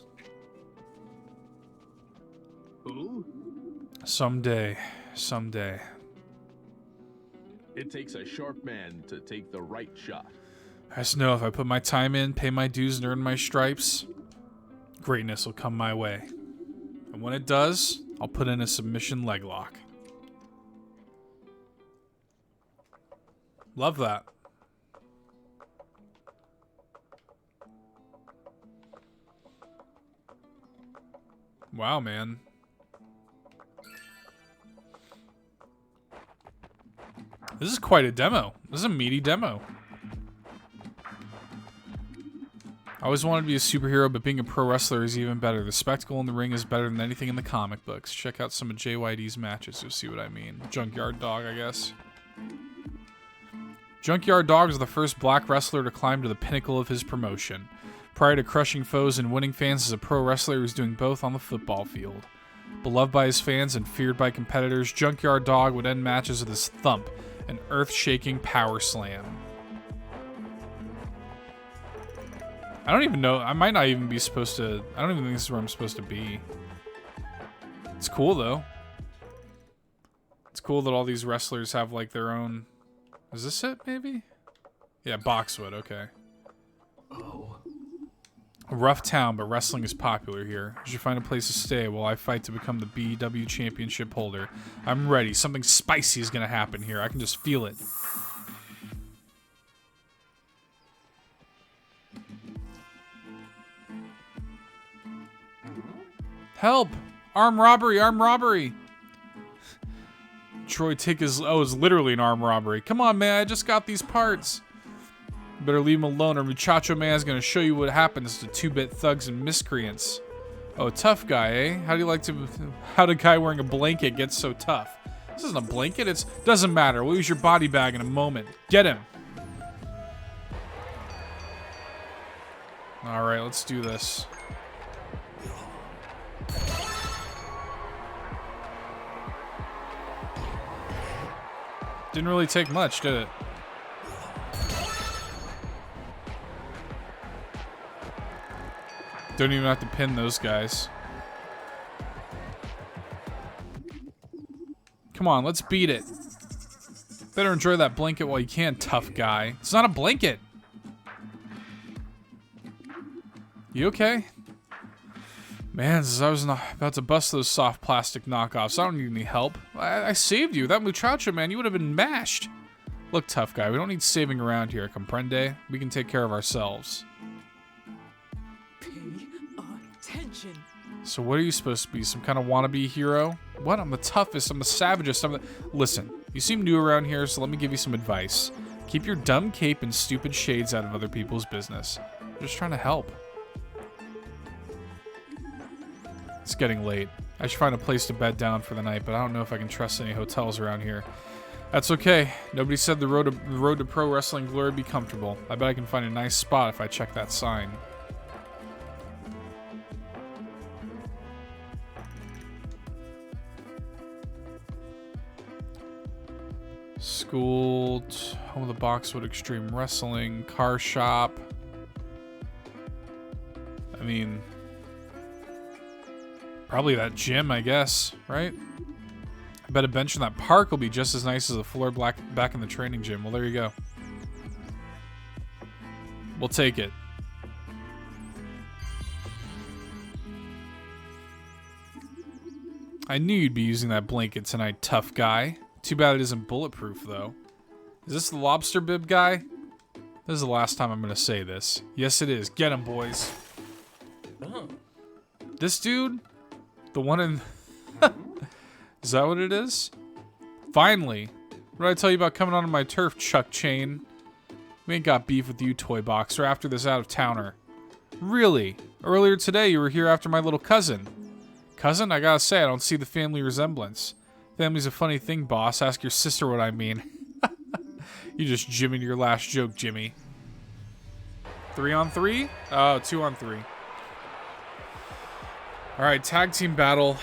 Someday. Someday. It takes a sharp man to take the right shot. I just know if I put my time in, pay my dues, and earn my stripes, greatness will come my way. And when it does, I'll put in a submission leg lock. Love that. Wow, man. This is quite a demo. This is a meaty demo. I always wanted to be a superhero, but being a pro wrestler is even better. The spectacle in the ring is better than anything in the comic books. Check out some of JYD's matches, you'll see what I mean. Junkyard Dog, I guess. Junkyard Dog was the first black wrestler to climb to the pinnacle of his promotion. Prior to crushing foes and winning fans as a pro wrestler, he was doing both on the football field. Beloved by his fans and feared by competitors, Junkyard Dog would end matches with his thump, an earth-shaking power slam. I don't even know. I might not even be supposed to. I don't even think this is where I'm supposed to be. It's cool, though. It's cool that all these wrestlers have, like, their own... Is this it, maybe? Yeah, Boxwood, okay. Oh. A rough town, but wrestling is popular here. You should find a place to stay while I fight to become the BW Championship holder. I'm ready. Something spicy is going to happen here. I can just feel it. Help! Armed robbery! Armed robbery! Troy take his... Oh, it's literally an armed robbery. Come on, man. I just got these parts. You better leave him alone or Muchacho Man's gonna show you what happens to 2-bit thugs and miscreants. Oh, tough guy, eh? How did a guy wearing a blanket get so tough? This isn't a blanket. It doesn't matter. We'll use your body bag in a moment. Get him. All right, let's do this. Didn't really take much, did it? Don't even have to pin those guys. Come on, let's beat it. Better enjoy that blanket while you can, tough guy. It's not a blanket. You okay? Man, I was about to bust those soft plastic knockoffs. I don't need any help. I saved you. That muchacho, man, you would have been mashed. Look, tough guy, we don't need saving around here, comprende? We can take care of ourselves. Pay attention. So what are you supposed to be? Some kind of wannabe hero? What? I'm the toughest. I'm the savagest. Listen, you seem new around here, so let me give you some advice. Keep your dumb cape and stupid shades out of other people's business. I'm just trying to help. It's getting late. I should find a place to bed down for the night, but I don't know if I can trust any hotels around here. That's okay. Nobody said the road to pro wrestling glory be comfortable. I bet I can find a nice spot if I check that sign. School, home of the Boxwood Extreme Wrestling, car shop. I mean, probably that gym, I guess, right? I bet a bench in that park will be just as nice as the floor back in the training gym. Well, there you go. We'll take it. I knew you'd be using that blanket tonight, tough guy. Too bad it isn't bulletproof, though. Is this the lobster bib guy? This is the last time I'm going to say this. Yes, it is. Get him, boys. Oh. This dude? The one in... Is that what it is? Finally. What did I tell you about coming onto my turf, Chuck Chain? We ain't got beef with you, Toy Boxer, after this out-of-towner. Really? Earlier today, you were here after my little cousin. Cousin? I gotta say, I don't see the family resemblance. Family's a funny thing, boss. Ask your sister what I mean. You just jimmied your last joke, Jimmy. 3-on-3? Oh, 2-on-3. Alright, tag team battle.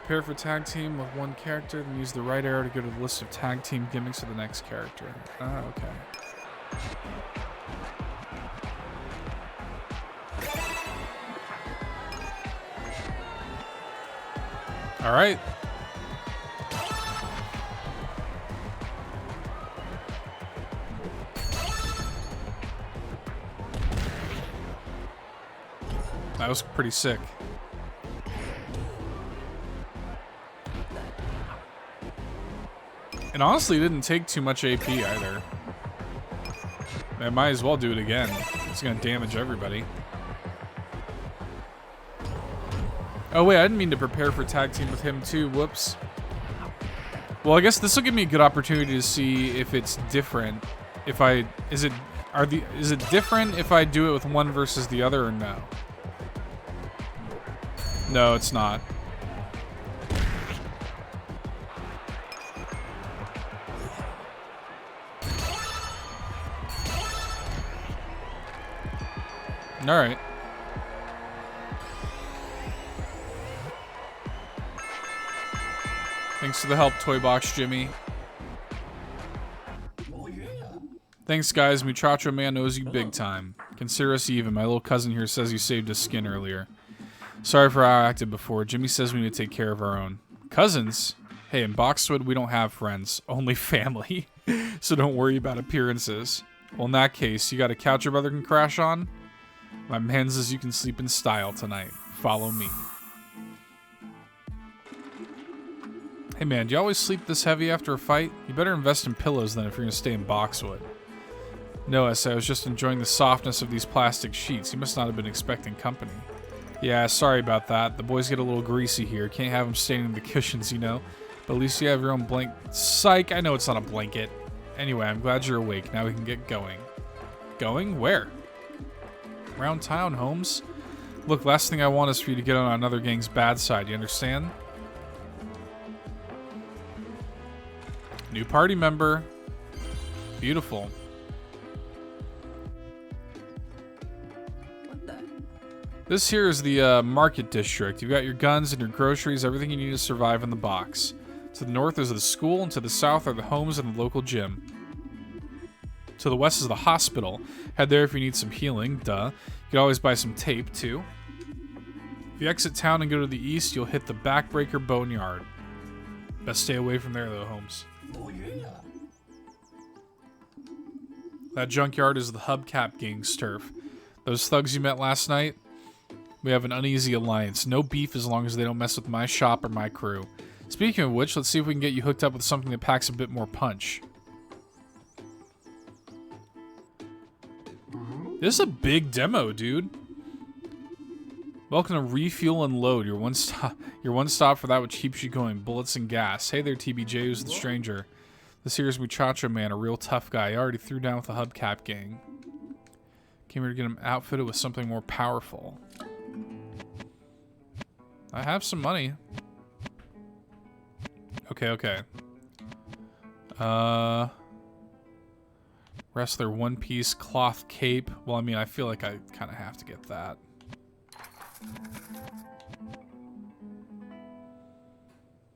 Prepare for tag team with one character, then use the right arrow to go to the list of tag team gimmicks of the next character. Ah, okay. All right. That was pretty sick. And honestly, it didn't take too much AP either. I might as well do it again. It's going to damage everybody. Oh wait, I didn't mean to prepare for tag team with him too. Whoops. Well, I guess this will give me a good opportunity to see if it's different. Is it different if I do it with one versus the other or no? No, it's not. All right. Thanks for the help, Toy Box Jimmy. Thanks, guys. Muchacho Man knows you big time. Consider us even. My little cousin here says you saved his skin earlier. Sorry for how I acted before. Jimmy says we need to take care of our own. Cousins? Hey, in Boxwood, we don't have friends. Only family. So don't worry about appearances. Well, in that case, you got a couch your brother can crash on? My man says you can sleep in style tonight. Follow me. Hey man, do you always sleep this heavy after a fight? You better invest in pillows then if you're gonna stay in Boxwood. No, I was just enjoying the softness of these plastic sheets. You must not have been expecting company. Yeah, sorry about that. The boys get a little greasy here. Can't have them staining the cushions, you know. But at least you have your own blanket. Psych, I know it's not a blanket. Anyway, I'm glad you're awake. Now we can get going. Going? Where? Around town, Holmes. Look, last thing I want is for you to get on another gang's bad side. You understand? New party member. Beautiful. What the? This here is the market district. You've got your guns and your groceries, everything you need to survive in the box. To the north is the school, and to the south are the homes and the local gym. To the west is the hospital. Head there if you need some healing, duh. You can always buy some tape, too. If you exit town and go to the east, you'll hit the Backbreaker Boneyard. Best stay away from there, though, Holmes. That junkyard is the Hubcap Gang's turf. Those thugs you met last night? We have an uneasy alliance. No beef as long as they don't mess with my shop or my crew. Speaking of which, let's see if we can get you hooked up with something that packs a bit more punch. This is a big demo, dude. Welcome to Refuel and Load, your one stop for that which keeps you going. Bullets and gas. Hey there, TBJ, who's the stranger? This here's Muchacho Man, a real tough guy. He already threw down with the Hubcap Gang. Came here to get him outfitted with something more powerful. I have some money. Okay. Wrestler one-piece cloth cape. Well, I mean, I feel like I kind of have to get that.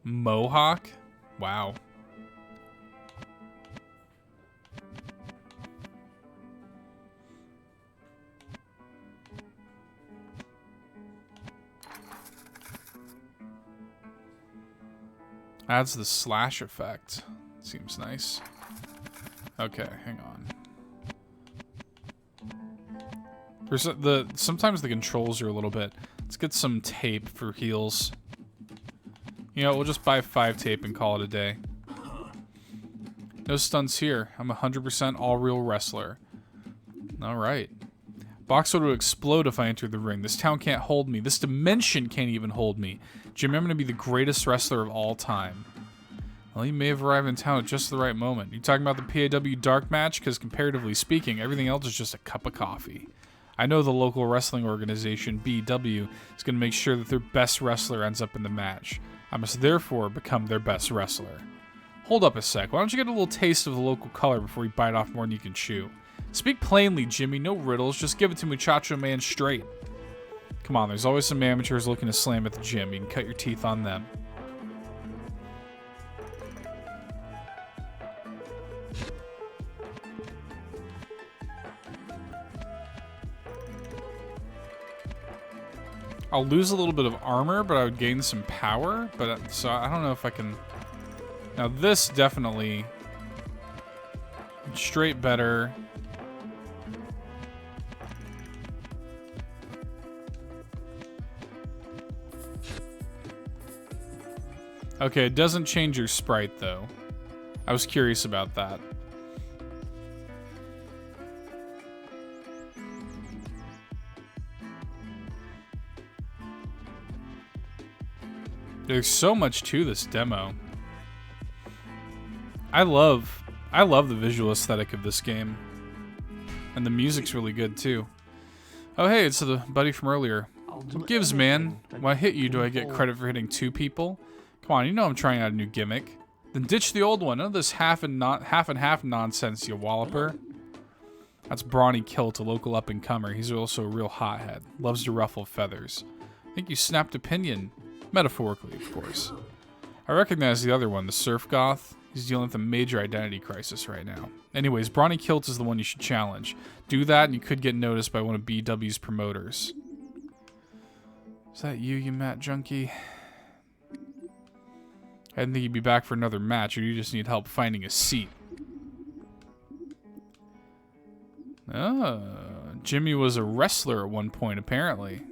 Mohawk? Wow. Adds the slash effect. Seems nice. Okay, hang on. Sometimes the controls are a little bit. Let's get some tape for heals. You know, we'll just buy 5 tape and call it a day. No stunts here. I'm 100% all-real wrestler. Alright. Boxwood would explode if I entered the ring. This town can't hold me. This dimension can't even hold me. Jimmy, I'm going to be the greatest wrestler of all time. Well, you may have arrived in town at just the right moment. You talking about the PAW dark match? Because comparatively speaking, everything else is just a cup of coffee. I know the local wrestling organization, BW, is going to make sure that their best wrestler ends up in the match. I must therefore become their best wrestler. Hold up a sec. Why don't you get a little taste of the local color before you bite off more than you can chew? Speak plainly, Jimmy. No riddles. Just give it to Muchacho Man straight. Come on, there's always some amateurs looking to slam at the gym. You can cut your teeth on them. I'll lose a little bit of armor, but I would gain some power. But so I don't know if I can. Now this definitely straight better. Okay, it doesn't change your sprite though. I was curious about that. There's so much to this demo. I love the visual aesthetic of this game. And the music's really good too. Oh hey, it's the buddy from earlier. What gives, man? When I hit you, do I get credit for hitting 2 people? Come on, you know I'm trying out a new gimmick. Then ditch the old one. None of this half and half nonsense, you walloper. That's Brawny Kilt, a local up-and-comer. He's also a real hothead. Loves to ruffle feathers. I think you snapped a pinion. Metaphorically, of course. I recognize the other one, the Surf Goth. He's dealing with a major identity crisis right now. Anyways, Brawny Kilt is the one you should challenge. Do that and you could get noticed by one of BW's promoters. Is that you Matt Junkie? I didn't think you'd be back for another match, or you just need help finding a seat. Oh, Jimmy was a wrestler at one point, apparently.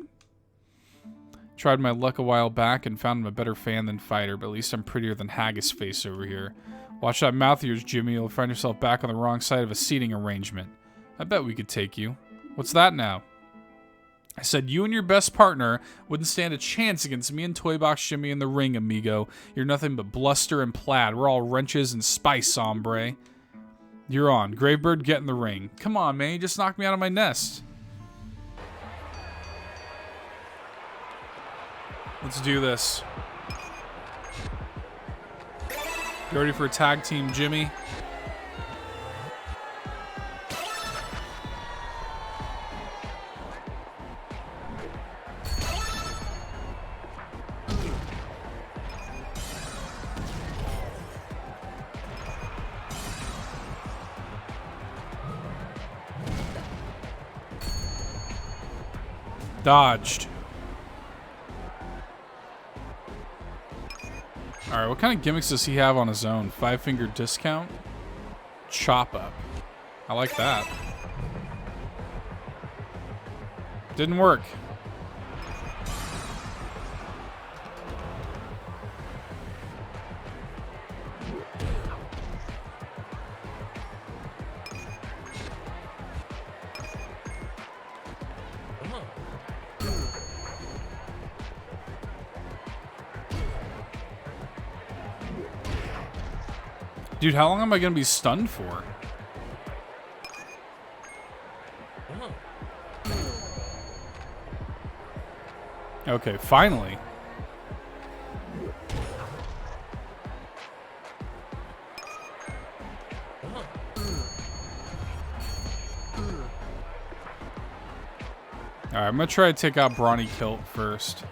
Tried my luck a while back and found him a better fan than fighter, but at least I'm prettier than Haggis Face over here. Watch that mouth of yours, Jimmy. You'll find yourself back on the wrong side of a seating arrangement. I bet we could take you. What's that now? I said you and your best partner wouldn't stand a chance against me and Toybox Jimmy in the ring, amigo. You're nothing but bluster and plaid. We're all wrenches and spice, hombre. You're on. Gravebird, get in the ring. Come on, man. You just knocked me out of my nest. Let's do this. You ready for a tag team, Jimmy? Dodged. Alright, what kind of gimmicks does he have on his own? 5-finger discount? Chop up. I like that. Didn't work. Dude, how long am I gonna be stunned for? Okay, finally. Alright, I'm gonna try to take out Brawny Kilt first.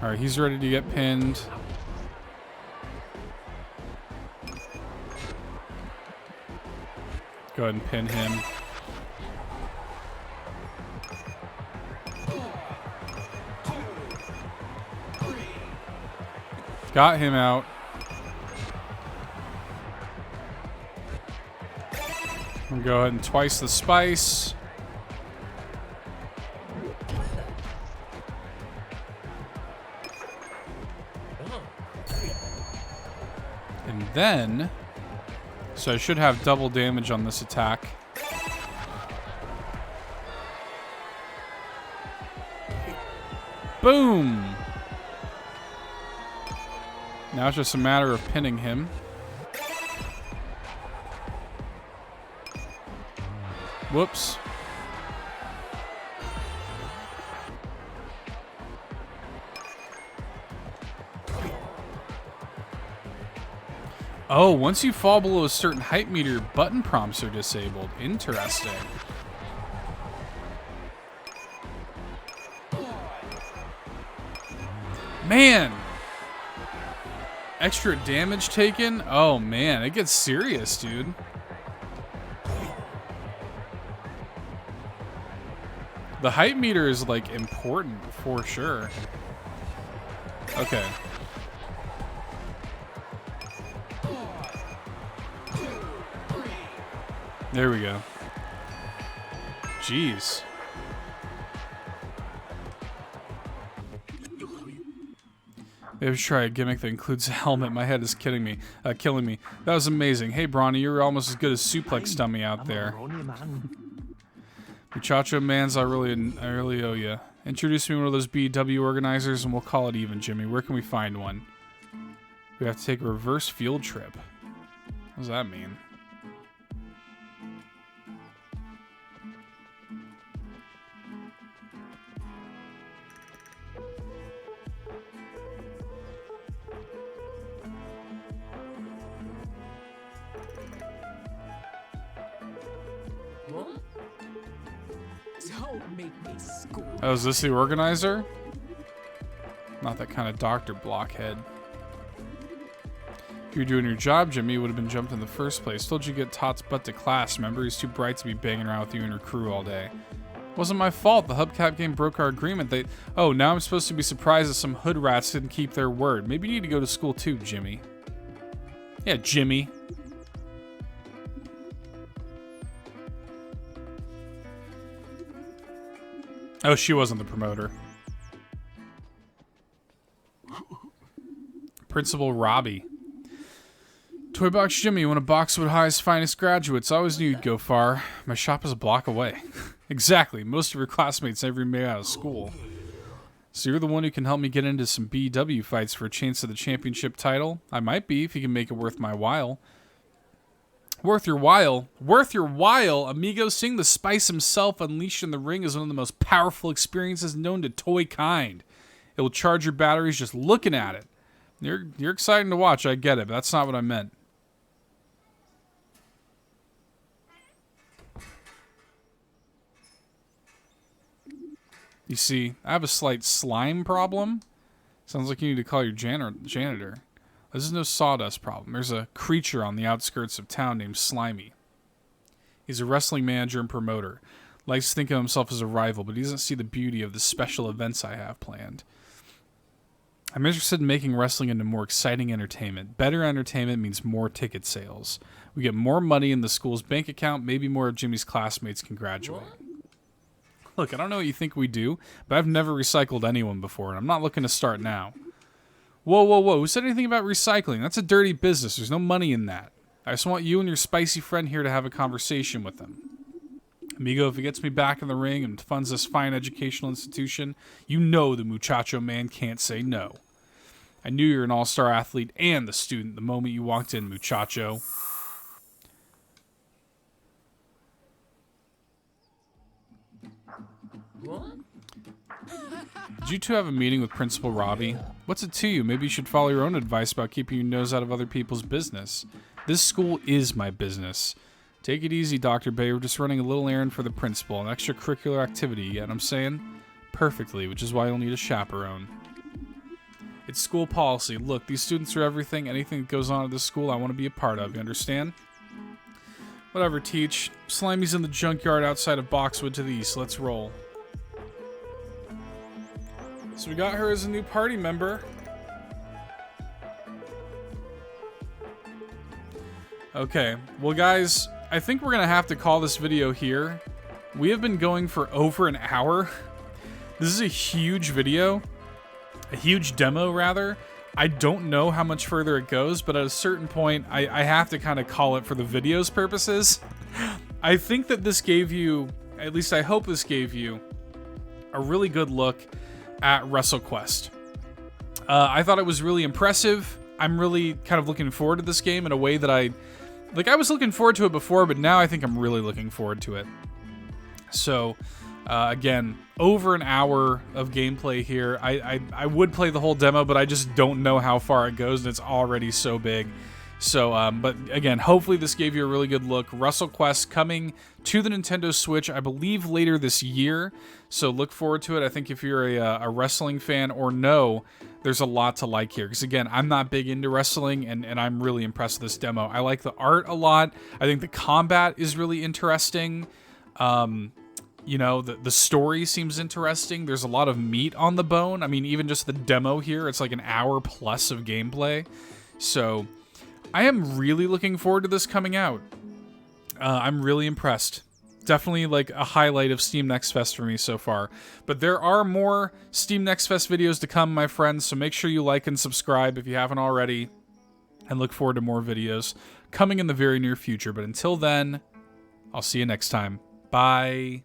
Alright, he's ready to get pinned. Go ahead and pin him. Got him out. I'm gonna go ahead and twice the spice. And then, so I should have double damage on this attack. Boom! Now it's just a matter of pinning him. Whoops. Oh, once you fall below a certain height meter, button prompts are disabled. Interesting. Man! Extra damage taken? Oh man, it gets serious, dude. The height meter is like important for sure. Okay. There we go. Jeez. Maybe we should try a gimmick that includes a helmet. My head is killing me. That was amazing. Hey, Brawny, you're almost as good as Suplex Dummy out there. Muchacho Mans, I really owe you. Introduce me to one of those BW organizers and we'll call it even, Jimmy. Where can we find one? We have to take a reverse field trip. What does that mean? Don't make me school. Oh, is this the organizer? Not that kind of doctor blockhead. If you were doing your job, Jimmy, you would have been jumped in the first place. Told you to get Tot's butt to class, remember? He's too bright to be banging around with you and your crew all day. Wasn't my fault. The hubcap game broke our agreement. Oh, now I'm supposed to be surprised that some hood rats didn't keep their word. Maybe you need to go to school too, Jimmy. Yeah, Jimmy. Oh, she wasn't the promoter. Principal Robbie. Toy Box Jimmy, you want a box with High's finest graduates? I always knew you'd go far. My shop is a block away. Exactly. Most of your classmates never made it out of school. So you're the one who can help me get into some BW fights for a chance at the championship title? I might be, if you can make it worth my while. Worth your while? Worth your while? Amigo, seeing the Spice himself unleashed in the ring is one of the most powerful experiences known to toy kind. It will charge your batteries just looking at it. You're exciting to watch, I get it, but that's not what I meant. You see, I have a slight slime problem. Sounds like you need to call your janitor. This is no sawdust problem. There's a creature on the outskirts of town named Slimy. He's a wrestling manager and promoter. Likes to think of himself as a rival, but he doesn't see the beauty of the special events I have planned. I'm interested in making wrestling into more exciting entertainment. Better entertainment means more ticket sales. We get more money in the school's bank account, maybe more of Jimmy's classmates can graduate. Look, I don't know what you think we do, but I've never recycled anyone before, and I'm not looking to start now. Whoa, whoa, whoa. Who said anything about recycling? That's a dirty business. There's no money in that. I just want you and your spicy friend here to have a conversation with them. Amigo, if it gets me back in the ring and funds this fine educational institution, you know the muchacho man can't say no. I knew you were an all-star athlete and the student the moment you walked in, muchacho. Did you two have a meeting with Principal Robbie? What's it to you? Maybe you should follow your own advice about keeping your nose out of other people's business. This school is my business. Take it easy, Dr. Bay. We're just running a little errand for the principal, an extracurricular activity, you get what I'm saying? Perfectly, which is why you'll need a chaperone. It's school policy. Look, these students are everything. Anything that goes on at this school, I want to be a part of. You understand? Whatever, Teach. Slimy's in the junkyard outside of Boxwood to the east. Let's roll. So we got her as a new party member. Okay, well guys, I think we're gonna have to call this video here. We have been going for over an hour. This is a huge video. A huge demo, rather. I don't know how much further it goes, but at a certain point, I have to kind of call it for the video's purposes. I think that this gave you, at least I hope this gave you, a really good look at WrestleQuest. I thought it was really impressive. I'm really kind of looking forward to this game in a way that I was looking forward to it before, but now I think I'm really looking forward to it. So, again, over an hour of gameplay here. I would play the whole demo, but I just don't know how far it goes, and it's already so big. So, but again, hopefully this gave you a really good look. WrestleQuest coming to the Nintendo Switch, I believe, later this year. So look forward to it. I think if you're a wrestling fan or no, there's a lot to like here. Because again, I'm not big into wrestling, and I'm really impressed with this demo. I like the art a lot. I think the combat is really interesting. You know, the story seems interesting. There's a lot of meat on the bone. I mean, even just the demo here, it's like an hour plus of gameplay. So I am really looking forward to this coming out. I'm really impressed. Definitely like a highlight of Steam Next Fest for me so far. But there are more Steam Next Fest videos to come, my friends, so make sure you like and subscribe if you haven't already, and look forward to more videos coming in the very near future. But until then, I'll see you next time. Bye.